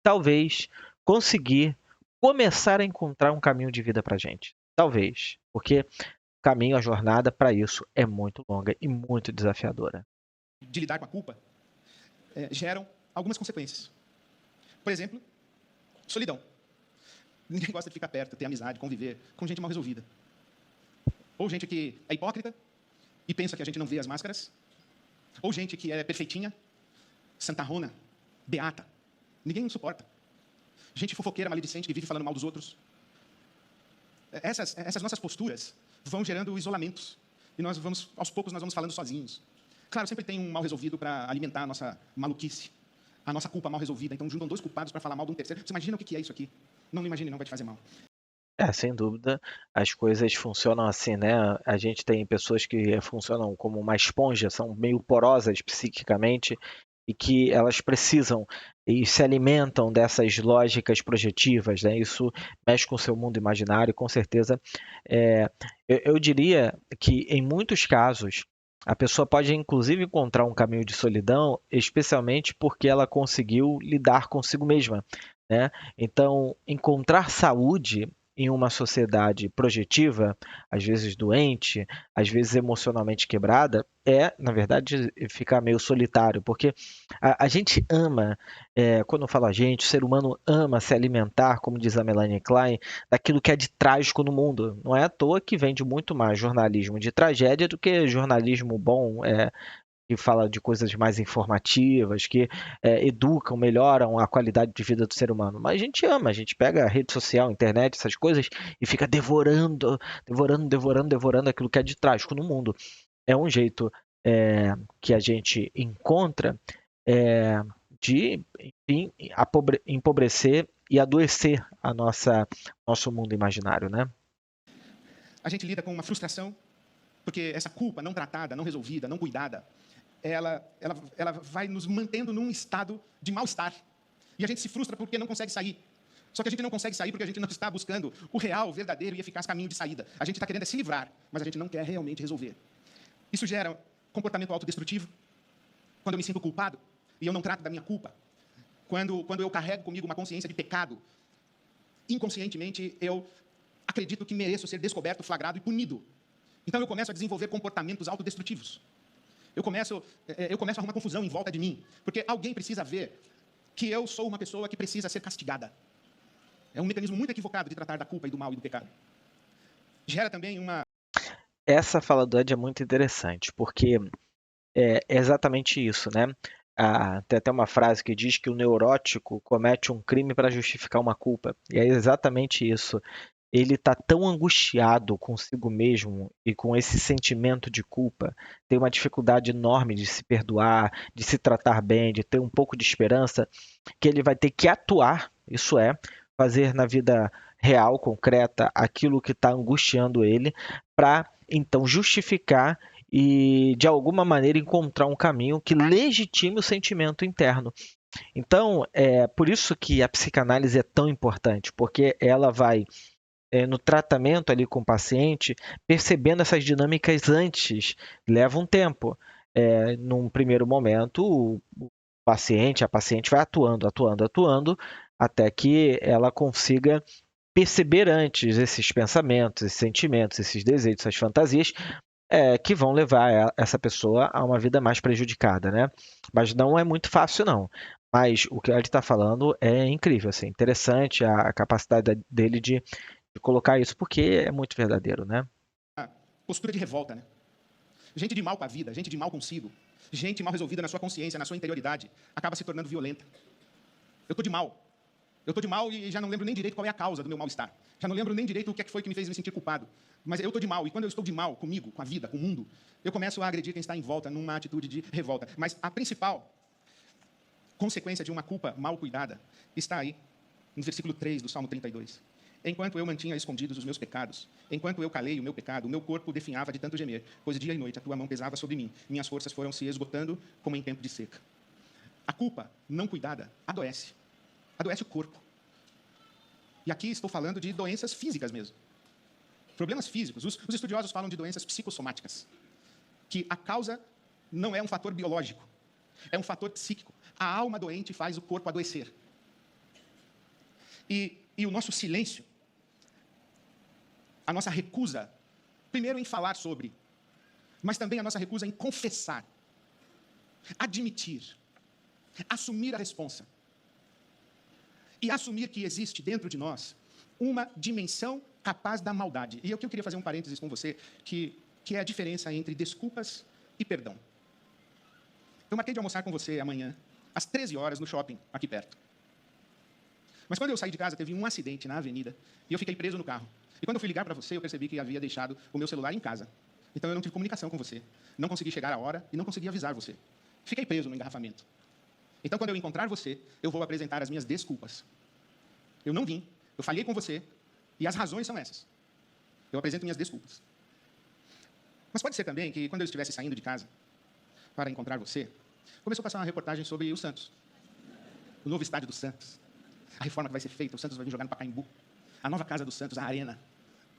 talvez, conseguir começar a encontrar um caminho de vida para gente. Talvez. Porque o caminho, a jornada para isso é muito longa e muito desafiadora. De lidar com a culpa geram algumas consequências. Por exemplo, solidão. Ninguém gosta de ficar perto, ter amizade, conviver com gente mal resolvida. Ou gente que é hipócrita e pensa que a gente não vê as máscaras. Ou gente que é perfeitinha, santarrona, beata. Ninguém suporta. Gente fofoqueira, maledicente, que vive falando mal dos outros. Essas nossas posturas vão gerando isolamentos. E aos poucos, nós vamos falando sozinhos. Claro, sempre tem um mal resolvido para alimentar a nossa maluquice. A nossa culpa mal resolvida. Então, juntam dois culpados para falar mal de um terceiro. Você imagina o que é isso aqui? Não me imagine, não vai te fazer mal. Sem dúvida, as coisas funcionam assim, né? A gente tem pessoas que funcionam como uma esponja, são meio porosas psiquicamente e que elas precisam e se alimentam dessas lógicas projetivas, né? Isso mexe com o seu mundo imaginário e com certeza eu diria que em muitos casos a pessoa pode inclusive encontrar um caminho de solidão, especialmente porque ela conseguiu lidar consigo mesma, né? Então, encontrar saúde em uma sociedade projetiva, às vezes doente, às vezes emocionalmente quebrada, é, na verdade, ficar meio solitário, porque a gente ama, quando eu falo a gente, o ser humano ama se alimentar, como diz a Melanie Klein, daquilo que é de trágico no mundo. Não é à toa que vende muito mais jornalismo de tragédia do que jornalismo bom, que fala de coisas mais informativas, que educam, melhoram a qualidade de vida do ser humano. Mas a gente ama, a gente pega a rede social, internet, essas coisas e fica devorando, devorando, devorando, devorando aquilo que é de trágico no mundo. É um jeito que a gente encontra é, de, enfim, empobrecer e adoecer a nosso mundo imaginário, né? A gente lida com uma frustração, porque essa culpa não tratada, não resolvida, não cuidada, ela vai nos mantendo num estado de mal-estar. E a gente se frustra porque não consegue sair. Só que a gente não consegue sair porque a gente não está buscando o real, verdadeiro e eficaz caminho de saída. A gente está querendo se livrar, mas a gente não quer realmente resolver. Isso gera comportamento autodestrutivo. Quando eu me sinto culpado e eu não trato da minha culpa. Quando eu carrego comigo uma consciência de pecado, inconscientemente eu acredito que mereço ser descoberto, flagrado e punido. Então eu começo a desenvolver comportamentos autodestrutivos. Eu começo a arrumar confusão em volta de mim, porque alguém precisa ver que eu sou uma pessoa que precisa ser castigada. É um mecanismo muito equivocado de tratar da culpa e do mal e do pecado. Gera também uma... Essa fala do Ed é muito interessante, porque é exatamente isso, né? Tem até uma frase que diz que o neurótico comete um crime para justificar uma culpa. E é exatamente isso. Ele está tão angustiado consigo mesmo e com esse sentimento de culpa, tem uma dificuldade enorme de se perdoar, de se tratar bem, de ter um pouco de esperança, que ele vai ter que atuar, isso é, fazer na vida real, concreta, aquilo que está angustiando ele, para então justificar e de alguma maneira encontrar um caminho que legitime o sentimento interno. Então, é por isso que a psicanálise é tão importante, porque ela vai no tratamento ali com o paciente, percebendo essas dinâmicas antes, leva um tempo. Num primeiro momento, o paciente, a paciente vai atuando, atuando, atuando, até que ela consiga perceber antes esses pensamentos, esses sentimentos, esses desejos, essas fantasias, que vão levar essa pessoa a uma vida mais prejudicada, né? Mas não é muito fácil, não. Mas o que ele está falando é incrível, assim, interessante a capacidade dele de colocar isso, porque é muito verdadeiro, né? postura de revolta, né? Gente de mal com a vida, gente de mal consigo, gente mal resolvida na sua consciência, na sua interioridade, acaba se tornando violenta. Eu estou de mal. Eu estou de mal e já não lembro nem direito qual é a causa do meu mal-estar. Já não lembro nem direito o que foi que me fez me sentir culpado. Mas eu estou de mal. E quando eu estou de mal comigo, com a vida, com o mundo, eu começo a agredir quem está em volta numa atitude de revolta. Mas a principal consequência de uma culpa mal cuidada está aí, no versículo 3 do Salmo 32. Enquanto eu mantinha escondidos os meus pecados, enquanto eu calei o meu pecado, o meu corpo definhava de tanto gemer, pois dia e noite a tua mão pesava sobre mim, minhas forças foram se esgotando como em tempo de seca. A culpa não cuidada adoece. Adoece o corpo. E aqui estou falando de doenças físicas mesmo. Problemas físicos. Os estudiosos falam de doenças psicossomáticas, que a causa não é um fator biológico, é um fator psíquico. A alma doente faz o corpo adoecer. E o nosso silêncio, a nossa recusa, primeiro em falar sobre, mas também a nossa recusa em confessar, admitir, assumir a responsa. E assumir que existe dentro de nós uma dimensão capaz da maldade. E eu queria fazer um parênteses com você, que é a diferença entre desculpas e perdão. Eu marquei de almoçar com você amanhã, às 13 horas, no shopping, aqui perto. Mas quando eu saí de casa, teve um acidente na avenida, e eu fiquei preso no carro. E quando eu fui ligar para você, eu percebi que havia deixado o meu celular em casa. Então eu não tive comunicação com você. Não consegui chegar à hora e não consegui avisar você. Fiquei preso no engarrafamento. Então, quando eu encontrar você, eu vou apresentar as minhas desculpas. Eu não vim, eu falhei com você, e as razões são essas. Eu apresento minhas desculpas. Mas pode ser também que, quando eu estivesse saindo de casa para encontrar você, começou a passar uma reportagem sobre o Santos. O novo estádio do Santos. A reforma que vai ser feita, o Santos vai vir jogar no Pacaembu. A nova casa do Santos, a arena.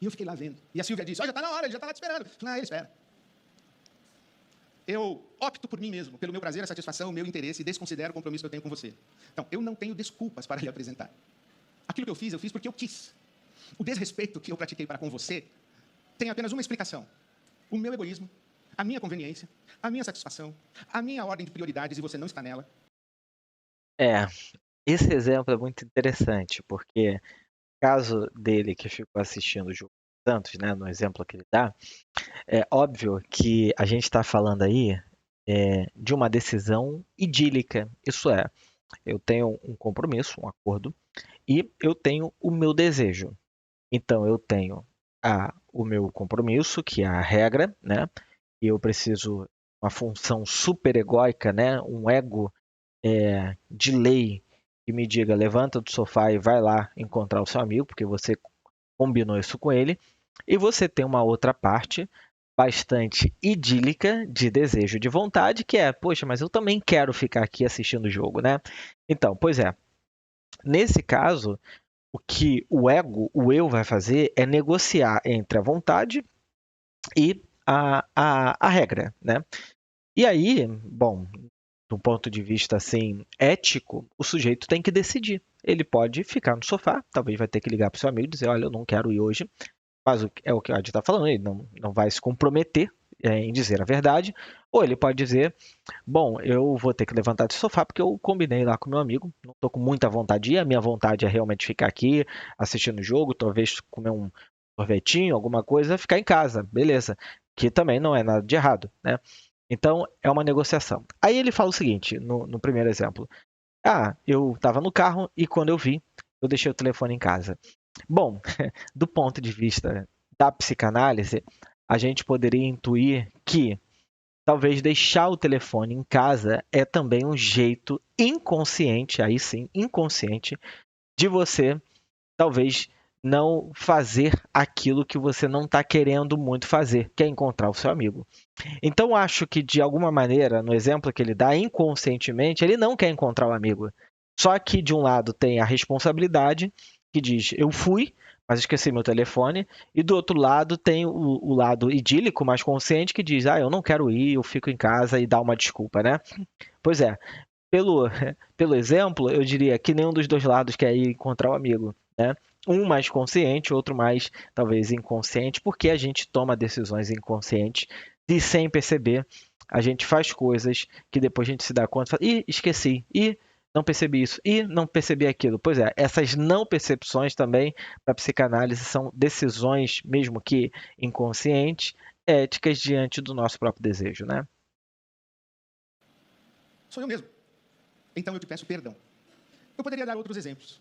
E eu fiquei lá vendo. E a Silvia disse, já está na hora, ele já está lá te esperando. Eu falei, ele espera. Eu opto por mim mesmo, pelo meu prazer, a satisfação, o meu interesse, e desconsidero o compromisso que eu tenho com você. Então, eu não tenho desculpas para lhe apresentar. Aquilo que eu fiz porque eu quis. O desrespeito que eu pratiquei para com você tem apenas uma explicação: o meu egoísmo, a minha conveniência, a minha satisfação, a minha ordem de prioridades, e você não está nela. É, esse exemplo é muito interessante, porque no caso dele que ficou assistindo o jogo do Santos, né, no exemplo que ele dá, é óbvio que a gente está falando aí de uma decisão idílica. Isso é, eu tenho um compromisso, um acordo, e eu tenho o meu desejo. Então, eu tenho o meu compromisso, que é a regra, né? E eu preciso uma função super egóica, né? Um ego de lei que me diga levanta do sofá e vai lá encontrar o seu amigo, porque você combinou isso com ele. E você tem uma outra parte bastante idílica de desejo, de vontade, que é, poxa, mas eu também quero ficar aqui assistindo o jogo, né? Então, pois é, nesse caso, o que o ego, o eu vai fazer é negociar entre a vontade e a regra, né? E aí, bom, do ponto de vista assim ético, o sujeito tem que decidir. Ele pode ficar no sofá, talvez vai ter que ligar para o seu amigo e dizer, olha, eu não quero ir hoje, mas é o que a Adi está falando, ele não vai se comprometer em dizer a verdade, ou ele pode dizer, bom, eu vou ter que levantar do sofá porque eu combinei lá com meu amigo, não estou com muita vontade de ir, a minha vontade é realmente ficar aqui assistindo o jogo, talvez comer um sorvetinho, alguma coisa, ficar em casa, beleza, que também não é nada de errado, né? Então, é uma negociação. Aí ele fala o seguinte, no primeiro exemplo, eu estava no carro e quando eu vi, eu deixei o telefone em casa. Bom, do ponto de vista da psicanálise, a gente poderia intuir que talvez deixar o telefone em casa é também um jeito inconsciente, aí sim, inconsciente, de você talvez não fazer aquilo que você não está querendo muito fazer, que é encontrar o seu amigo. Então, acho que de alguma maneira, no exemplo que ele dá, inconscientemente, ele não quer encontrar o amigo. Só que de um lado tem a responsabilidade, que diz: eu fui, mas esqueci meu telefone, e do outro lado tem o lado idílico, mais consciente, que diz: eu não quero ir, eu fico em casa e dá uma desculpa, né? Pois é, pelo, pelo exemplo, eu diria que nenhum dos dois lados quer ir encontrar o amigo, né? Um mais consciente, outro mais talvez inconsciente, porque a gente toma decisões inconscientes e sem perceber, a gente faz coisas que depois a gente se dá conta e fala, ih, esqueci, ih, não percebi isso, ih, não percebi aquilo. Pois é, essas não percepções também para a psicanálise são decisões, mesmo que inconscientes, éticas diante do nosso próprio desejo, né? Sou eu mesmo. Então eu te peço perdão. Eu poderia dar outros exemplos,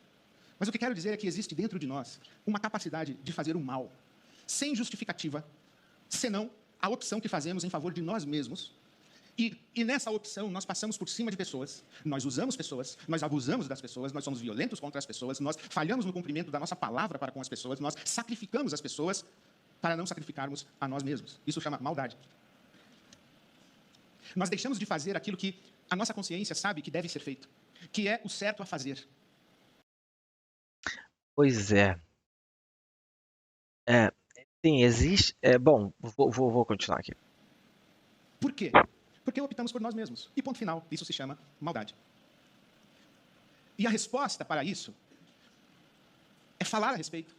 mas o que quero dizer é que existe dentro de nós uma capacidade de fazer o mal, sem justificativa, senão a opção que fazemos em favor de nós mesmos. E nessa opção, nós passamos por cima de pessoas, nós usamos pessoas, nós abusamos das pessoas, nós somos violentos contra as pessoas, nós falhamos no cumprimento da nossa palavra para com as pessoas, nós sacrificamos as pessoas para não sacrificarmos a nós mesmos. Isso chama maldade. Nós deixamos de fazer aquilo que a nossa consciência sabe que deve ser feito, que é o certo a fazer. Pois é. É, sim, existe. Bom, vou continuar aqui. Por quê? Porque optamos por nós mesmos. E ponto final. Isso se chama maldade. E a resposta para isso é falar a respeito.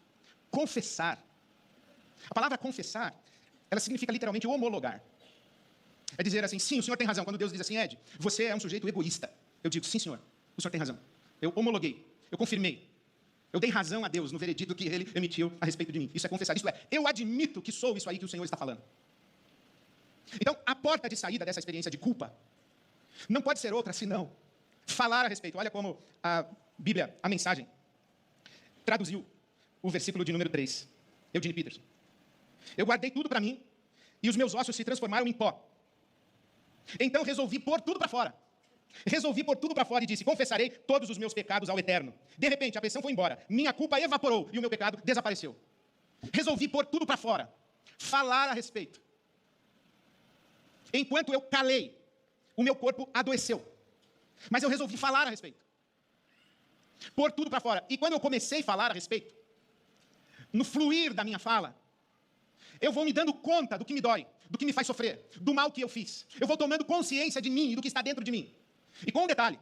Confessar. A palavra confessar, ela significa literalmente homologar. É dizer assim, sim, o senhor tem razão. Quando Deus diz assim, Ed, você é um sujeito egoísta. Eu digo, sim, senhor, o senhor tem razão. Eu homologuei, eu confirmei. Eu dei razão a Deus no veredito que ele emitiu a respeito de mim. Isso é confessar. Isso é, eu admito que sou isso aí que o Senhor está falando. Então, a porta de saída dessa experiência de culpa não pode ser outra senão falar a respeito. Olha como a Bíblia, a mensagem, traduziu o versículo de número 3. Eugene Peterson. Eu guardei tudo para mim e os meus ossos se transformaram em pó. Então resolvi pôr tudo para fora. Resolvi pôr tudo para fora e disse, confessarei todos os meus pecados ao Eterno. De repente, a pressão foi embora. Minha culpa evaporou e o meu pecado desapareceu. Resolvi pôr tudo para fora. Falar a respeito. Enquanto eu calei, o meu corpo adoeceu. Mas eu resolvi falar a respeito. Pôr tudo para fora. E quando eu comecei a falar a respeito, no fluir da minha fala, eu vou me dando conta do que me dói, do que me faz sofrer, do mal que eu fiz. Eu vou tomando consciência de mim e do que está dentro de mim. E com um detalhe,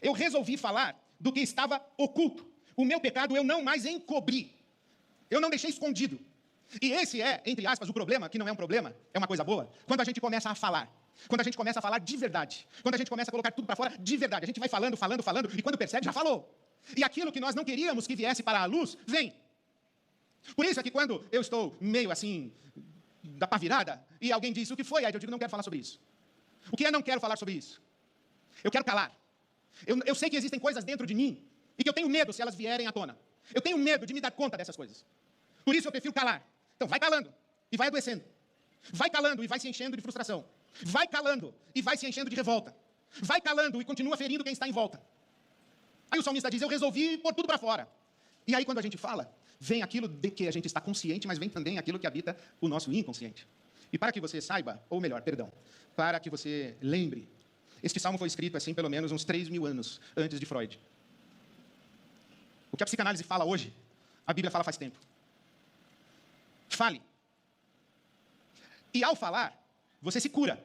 eu resolvi falar do que estava oculto. O meu pecado eu não mais encobri. Eu não deixei escondido. E esse é, entre aspas, o problema, que não é um problema, é uma coisa boa, quando a gente começa a falar. Quando a gente começa a falar de verdade. Quando a gente começa a colocar tudo para fora de verdade. A gente vai falando, falando, falando, e quando percebe, já falou. E aquilo que nós não queríamos que viesse para a luz, vem. Por isso é que quando eu estou meio assim, da pá virada, e alguém diz, o que foi? Aí eu digo, não quero falar sobre isso. O que é não quero falar sobre isso? Eu quero calar. Eu sei que existem coisas dentro de mim, e que eu tenho medo se elas vierem à tona. Eu tenho medo de me dar conta dessas coisas. Por isso eu prefiro calar. Então vai calando, e vai adoecendo. Vai calando e vai se enchendo de frustração. Vai calando e vai se enchendo de revolta. Vai calando e continua ferindo quem está em volta. Aí o salmista diz, eu resolvi pôr tudo para fora. E aí quando a gente fala, vem aquilo de que a gente está consciente, mas vem também aquilo que habita o nosso inconsciente. E para que você saiba, ou melhor, perdão, para que você lembre, este salmo foi escrito assim pelo menos uns 3.000 anos antes de Freud. O que a psicanálise fala hoje, a Bíblia fala faz tempo. Fale. E ao falar, você se cura.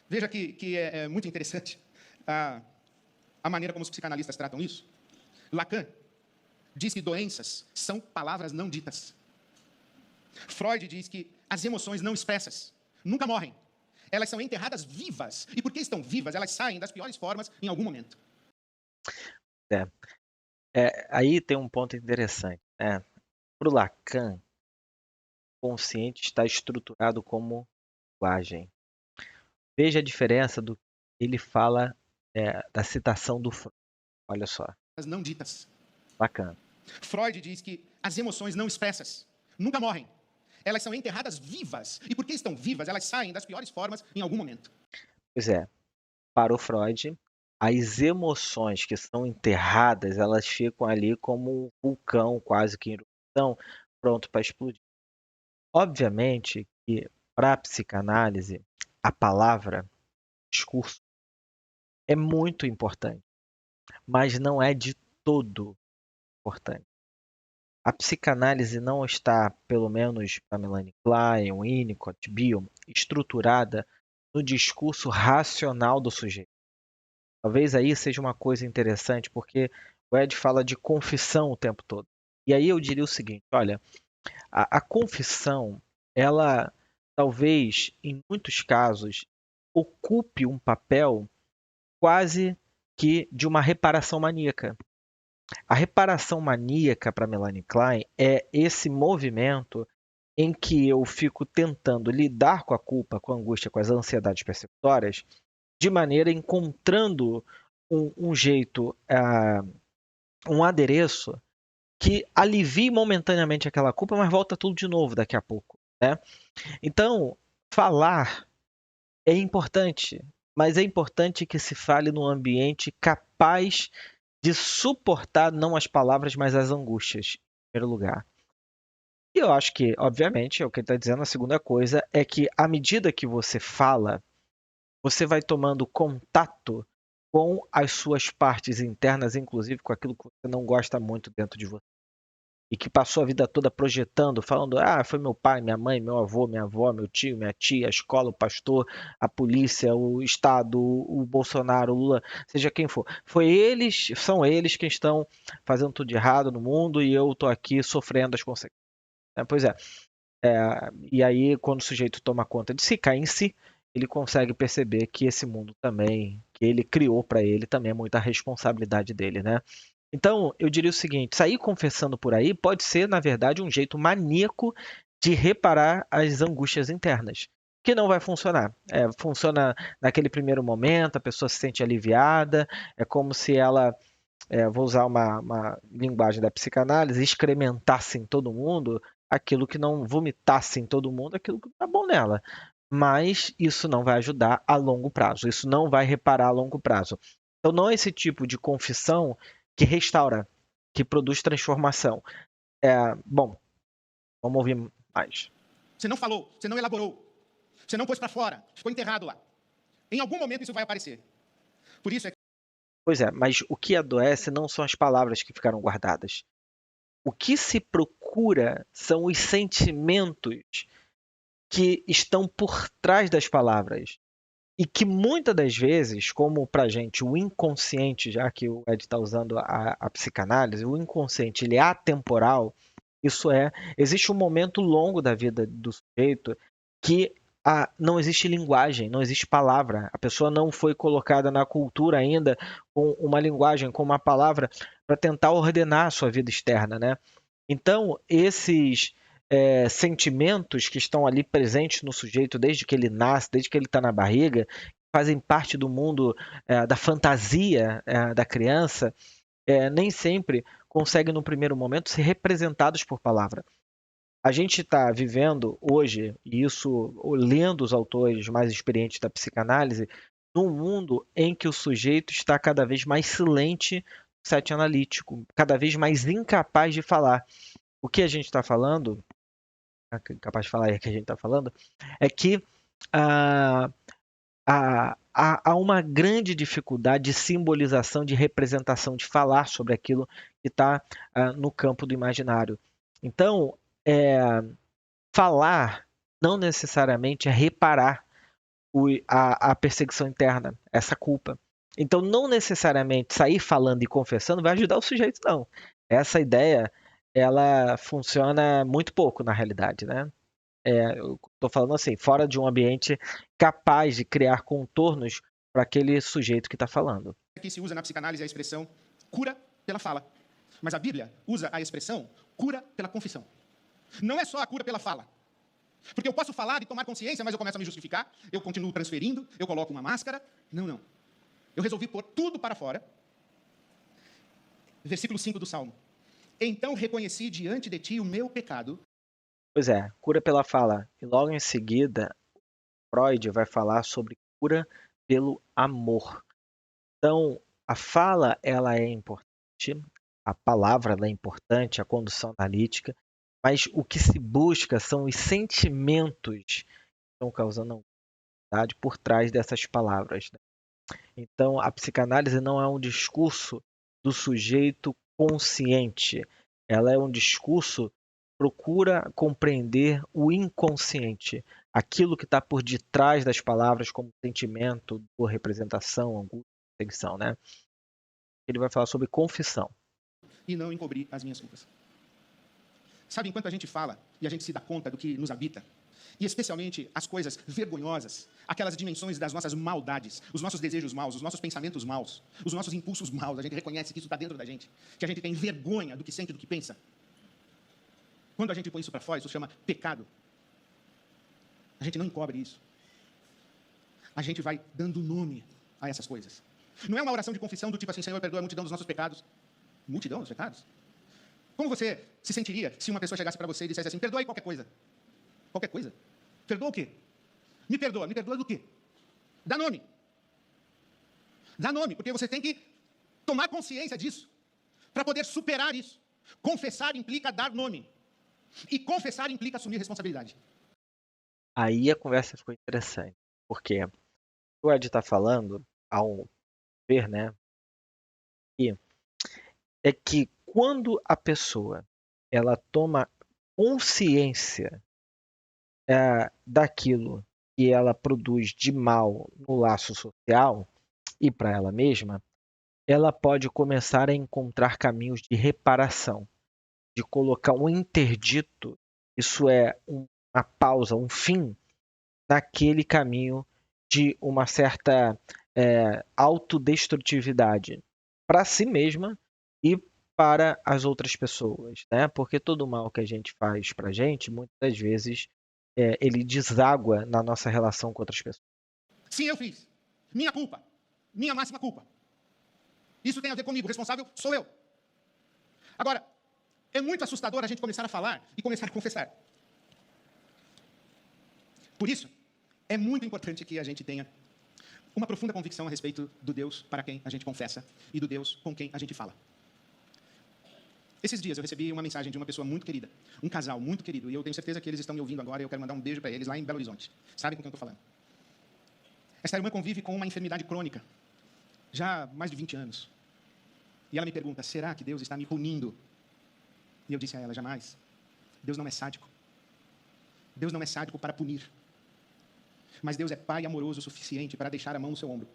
Veja que é muito interessante a maneira como os psicanalistas tratam isso. Lacan diz que doenças são palavras não ditas. Freud diz que as emoções não expressas nunca morrem. Elas são enterradas vivas. E porque estão vivas, elas saem das piores formas em algum momento. Aí tem um ponto interessante. Para o Lacan, o consciente está estruturado como linguagem. Veja a diferença do que ele fala da citação do Freud. Olha só. As não ditas. Bacana. Freud diz que as emoções não expressas nunca morrem. Elas são enterradas vivas. E porque estão vivas, elas saem das piores formas em algum momento. Pois é. Para o Freud, as emoções que são enterradas, elas ficam ali como um vulcão quase que em erupção, pronto para explodir. Obviamente que para a psicanálise, a palavra, discurso, é muito importante, mas não é de todo importante. A psicanálise não está, pelo menos para Melanie Klein, Winnicott, Bion, estruturada no discurso racional do sujeito. Talvez aí seja uma coisa interessante, porque o Ed fala de confissão o tempo todo. E aí eu diria o seguinte, olha, a confissão, ela talvez, em muitos casos, ocupe um papel quase que de uma reparação maníaca. A reparação maníaca para Melanie Klein é esse movimento em que eu fico tentando lidar com a culpa, com a angústia, com as ansiedades persecutórias, de maneira encontrando um jeito, um adereço que alivie momentaneamente aquela culpa, mas volta tudo de novo daqui a pouco. Né? Então, falar é importante, mas é importante que se fale num ambiente capaz de suportar não as palavras, mas as angústias, em primeiro lugar. E eu acho que, obviamente, é o que ele está dizendo, a segunda coisa é que, à medida que você fala, você vai tomando contato com as suas partes internas, inclusive com aquilo que você não gosta muito dentro de você. E que passou a vida toda projetando, falando, foi meu pai, minha mãe, meu avô, minha avó, meu tio, minha tia, a escola, o pastor, a polícia, o Estado, o Bolsonaro, o Lula, seja quem for. São eles que estão fazendo tudo de errado no mundo e eu estou aqui sofrendo as consequências. Pois é. E aí, quando o sujeito toma conta de si, cai em si, ele consegue perceber que esse mundo também, que ele criou para ele, também é muita responsabilidade dele, né? Então, eu diria o seguinte, sair confessando por aí pode ser, na verdade, um jeito maníaco de reparar as angústias internas, que não vai funcionar. Funciona naquele primeiro momento, a pessoa se sente aliviada, é como se ela, vou usar uma linguagem da psicanálise, excrementasse em todo mundo aquilo que não vomitasse em todo mundo, aquilo que não é bom nela. Mas isso não vai ajudar a longo prazo, isso não vai reparar a longo prazo. Então, não é esse tipo de confissão que restaura, que produz transformação. Bom, vamos ouvir mais. Você não falou, você não elaborou, você não pôs para fora, ficou enterrado lá. Em algum momento isso vai aparecer. Por isso é que... Pois é, mas o que adoece não são as palavras que ficaram guardadas. O que se procura são os sentimentos que estão por trás das palavras. E que muitas das vezes, como para a gente o inconsciente, já que o Ed está usando a psicanálise, o inconsciente ele é atemporal, Isso é, existe um momento longo da vida do sujeito que não existe linguagem, não existe palavra. A pessoa não foi colocada na cultura ainda com uma linguagem, com uma palavra, para tentar ordenar a sua vida externa, né? Então, esses sentimentos que estão ali presentes no sujeito desde que ele nasce, desde que ele está na barriga, fazem parte do mundo da fantasia da criança, nem sempre conseguem, no primeiro momento, ser representados por palavra. A gente está vivendo hoje, e isso lendo os autores mais experientes da psicanálise, num mundo em que o sujeito está cada vez mais silente no set analítico, cada vez mais incapaz de falar. O que a gente está falando, capaz de falar aí que a gente está falando, é que ah, há uma grande dificuldade de simbolização, de representação, de falar sobre aquilo que está no campo do imaginário. Então, falar não necessariamente é reparar a perseguição interna, essa culpa. Então, não necessariamente sair falando e confessando vai ajudar o sujeito, não. Essa ideia, ela funciona muito pouco na realidade, né? Eu estou falando assim, fora de um ambiente capaz de criar contornos para aquele sujeito que está falando. Aqui se usa na psicanálise a expressão cura pela fala. Mas a Bíblia usa a expressão cura pela confissão. Não é só a cura pela fala. Porque eu posso falar e tomar consciência, mas eu começo a me justificar, eu continuo transferindo, eu coloco uma máscara. Não. Eu resolvi pôr tudo para fora. Versículo 5 do Salmo. Então reconheci diante de ti o meu pecado. Pois é, cura pela fala. E logo em seguida, Freud vai falar sobre cura pelo amor. Então, a fala ela é importante, a palavra ela é importante, a condução analítica, mas o que se busca são os sentimentos que estão causando ansiedade por trás dessas palavras, né? Então, a psicanálise não é um discurso do sujeito consciente, ela é um discurso que procura compreender o inconsciente, aquilo que está por detrás das palavras como sentimento, dor, representação, angústia, perseguição, né? Ele vai falar sobre confissão. E não encobrir as minhas culpas. Sabe, enquanto a gente fala e a gente se dá conta do que nos habita, e especialmente as coisas vergonhosas, aquelas dimensões das nossas maldades, os nossos desejos maus, os nossos pensamentos maus, os nossos impulsos maus, a gente reconhece que isso está dentro da gente, que a gente tem vergonha do que sente, do que pensa. Quando a gente põe isso para fora, isso chama pecado. A gente não encobre isso. A gente vai dando nome a essas coisas. Não é uma oração de confissão do tipo assim, Senhor, perdoa a multidão dos nossos pecados. Multidão dos pecados? Como você se sentiria se uma pessoa chegasse para você e dissesse assim, perdoe qualquer coisa? Qualquer coisa? Perdoa o quê? Me perdoa do quê? Dá nome. Dá nome, porque você tem que tomar consciência disso para poder superar isso. Confessar implica dar nome. E confessar implica assumir responsabilidade. Aí a conversa ficou interessante, porque o Ed está falando, ao ver, né, é que quando a pessoa ela toma consciência daquilo que ela produz de mal no laço social e para ela mesma, ela pode começar a encontrar caminhos de reparação, de colocar um interdito, isso é uma pausa, um fim naquele caminho de uma certa autodestrutividade para si mesma e para as outras pessoas, né? Porque todo mal que a gente faz para a gente, muitas vezes, ele deságua na nossa relação com outras pessoas. Sim, eu fiz. Minha culpa. Minha máxima culpa. Isso tem a ver comigo. O responsável sou eu. Agora, é muito assustador a gente começar a falar e começar a confessar. Por isso, é muito importante que a gente tenha uma profunda convicção a respeito do Deus para quem a gente confessa e do Deus com quem a gente fala. Esses dias eu recebi uma mensagem de uma pessoa muito querida, um casal muito querido, e eu tenho certeza que eles estão me ouvindo agora e eu quero mandar um beijo para eles lá em Belo Horizonte. Sabem com quem eu estou falando? Essa irmã convive com uma enfermidade crônica, já há mais de 20 anos. E ela me pergunta, será que Deus está me punindo? E eu disse a ela, jamais. Deus não é sádico. Deus não é sádico para punir. Mas Deus é pai amoroso o suficiente para deixar a mão no seu ombro.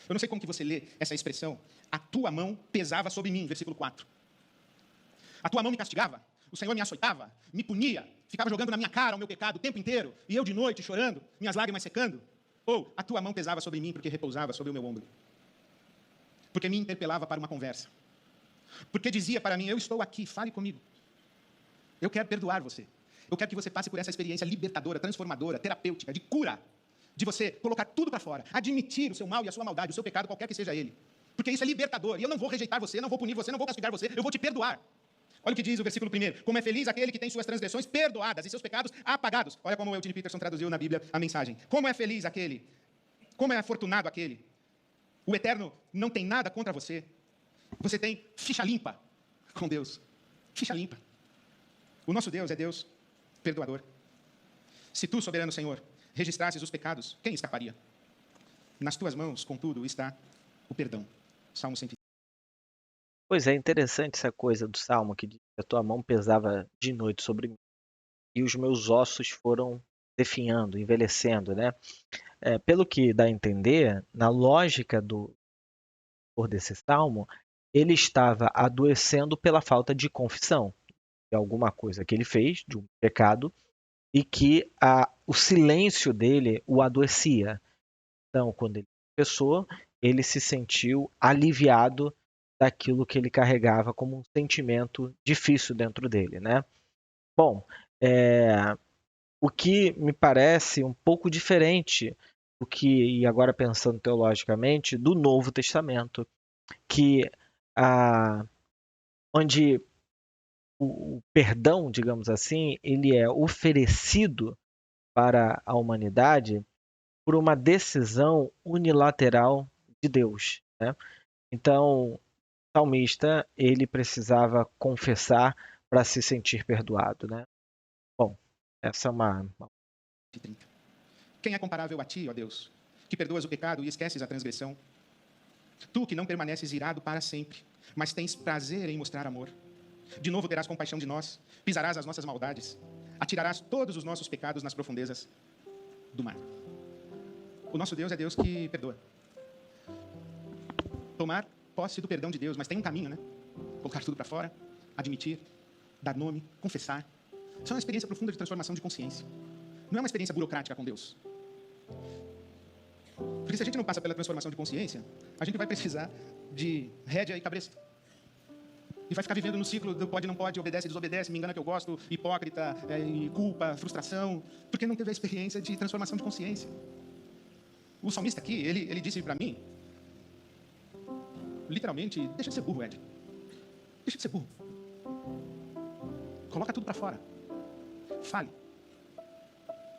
Eu não sei como que você lê essa expressão, a tua mão pesava sobre mim, versículo 4. A tua mão me castigava, o Senhor me açoitava, me punia, ficava jogando na minha cara o meu pecado o tempo inteiro, e eu de noite chorando, minhas lágrimas secando. Ou a tua mão pesava sobre mim porque repousava sobre o meu ombro. Porque me interpelava para uma conversa. Porque dizia para mim, eu estou aqui, fale comigo. Eu quero perdoar você. Eu quero que você passe por essa experiência libertadora, transformadora, terapêutica, de cura. De você colocar tudo para fora, admitir o seu mal e a sua maldade, o seu pecado, qualquer que seja ele. Porque isso é libertador. E eu não vou rejeitar você, não vou punir você, não vou castigar você, eu vou te perdoar. Olha o que diz o versículo 1. Como é feliz aquele que tem suas transgressões perdoadas e seus pecados apagados. Olha como o Eugene Peterson traduziu na Bíblia a mensagem. Como é feliz aquele, como é afortunado aquele. O Eterno não tem nada contra você. Você tem ficha limpa com Deus. Ficha limpa. O nosso Deus é Deus perdoador. Se tu, soberano Senhor, registrasses os pecados, quem escaparia? Nas tuas mãos, contudo, está o perdão. Salmo 100. Pois é, interessante essa coisa do Salmo que diz que a tua mão pesava de noite sobre mim e os meus ossos foram definhando, envelhecendo, né? Pelo que dá a entender, na lógica por desse Salmo, ele estava adoecendo pela falta de confissão de alguma coisa que ele fez, de um pecado, e que o silêncio dele o adoecia. Então, quando ele confessou, ele se sentiu aliviado daquilo que ele carregava como um sentimento difícil dentro dele, né? Bom, o que me parece um pouco diferente e agora pensando teologicamente, do Novo Testamento, que onde o perdão, digamos assim, ele é oferecido para a humanidade por uma decisão unilateral de Deus, né? Então, o salmista, ele precisava confessar para se sentir perdoado, né? Bom, essa é uma... Quem é comparável a ti, ó Deus, que perdoas o pecado e esqueces a transgressão? Tu que não permaneces irado para sempre, mas tens prazer em mostrar amor. De novo terás compaixão de nós, pisarás as nossas maldades, atirarás todos os nossos pecados nas profundezas do mar. O nosso Deus é Deus que perdoa. Tomar posse do perdão de Deus, mas tem um caminho, né? Colocar tudo para fora, admitir, dar nome, confessar. Isso é uma experiência profunda de transformação de consciência. Não é uma experiência burocrática com Deus. Porque se a gente não passa pela transformação de consciência, a gente vai precisar de rédea e cabresto. E vai ficar vivendo no ciclo do pode, não pode, obedece, desobedece, me engana que eu gosto, hipócrita, culpa, frustração, porque não teve a experiência de transformação de consciência. O salmista aqui, ele disse para mim, literalmente, deixa de ser burro, Ed. Deixa de ser burro. Coloca tudo para fora. Fale.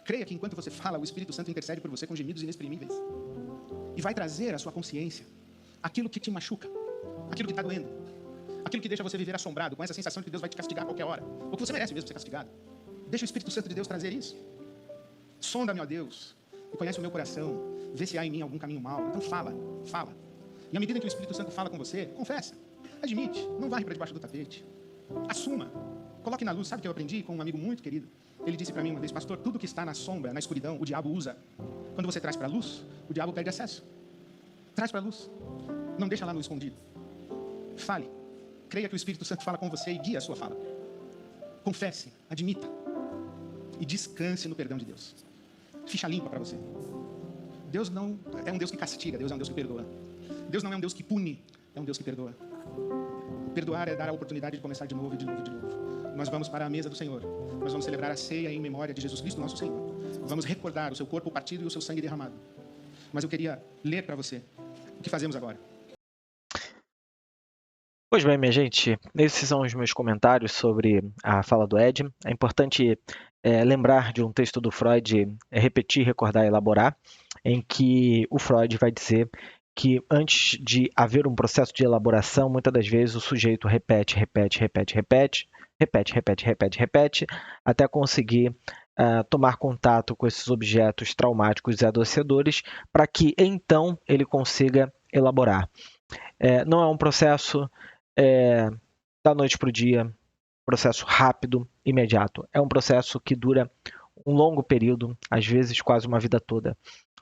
Creia que enquanto você fala, o Espírito Santo intercede por você com gemidos inexprimíveis. E vai trazer à sua consciência aquilo que te machuca, aquilo que está doendo, aquilo que deixa você viver assombrado, com essa sensação de que Deus vai te castigar a qualquer hora, ou que você merece mesmo ser castigado. Deixa o Espírito Santo de Deus trazer isso. Sonda-me, ó Deus, e conhece o meu coração, vê se há em mim algum caminho mau. Então fala. E à medida que o Espírito Santo fala com você, confessa, admite, não varre para debaixo do tapete. Assuma, coloque na luz. Sabe o que eu aprendi com um amigo muito querido? Ele disse para mim uma vez, pastor, tudo que está na sombra, na escuridão, o diabo usa. Quando você traz para a luz, o diabo perde acesso. Traz para a luz. Não deixa lá no escondido. Fale. Creia que o Espírito Santo fala com você e guia a sua fala. Confesse, admita. E descanse no perdão de Deus. Ficha limpa para você. Deus não é um Deus que castiga, Deus é um Deus que perdoa. Deus não é um Deus que pune, é um Deus que perdoa. Perdoar é dar a oportunidade de começar de novo, de novo, de novo. Nós vamos para a mesa do Senhor. Nós vamos celebrar a ceia em memória de Jesus Cristo, nosso Senhor. Vamos recordar o seu corpo partido e o seu sangue derramado. Mas eu queria ler para você o que fazemos agora. Pois bem, minha gente, esses são os meus comentários sobre a fala do Ed. É importante lembrar de um texto do Freud, repetir, recordar, elaborar, em que o Freud vai dizer que antes de haver um processo de elaboração, muitas das vezes o sujeito repete, até conseguir tomar contato com esses objetos traumáticos e adoecedores, para que então ele consiga elaborar. Não é um processo da noite para o dia, processo rápido, imediato. É um processo que dura um longo período, às vezes quase uma vida toda,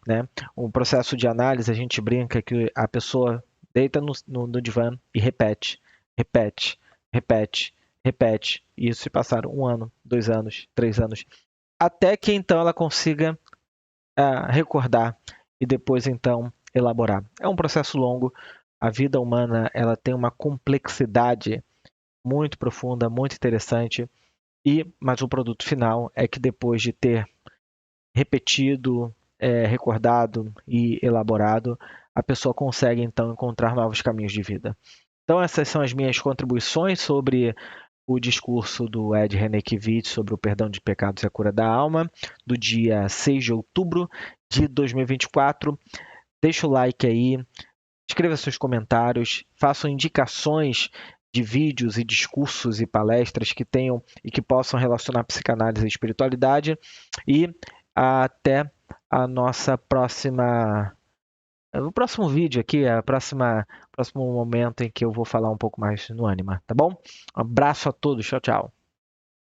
né? Um processo de análise, a gente brinca que a pessoa deita no divã e repete, repete. E isso se passaram 1 ano, 2 anos, 3 anos, até que então ela consiga recordar e depois então elaborar. É um processo longo. A vida humana ela tem uma complexidade muito profunda, muito interessante. Mas o produto final é que depois de ter repetido, recordado e elaborado, a pessoa consegue então encontrar novos caminhos de vida. Então essas são as minhas contribuições sobre o discurso do Ed Renekiewicz sobre o perdão de pecados e a cura da alma, do dia 6 de outubro de 2024. Deixa o like aí, escreva seus comentários, façam indicações de vídeos e discursos e palestras que tenham e que possam relacionar psicanálise e espiritualidade. E até a nossa próxima. O próximo vídeo aqui, próximo momento em que eu vou falar um pouco mais no Anima, tá bom? Um abraço a todos, tchau, tchau.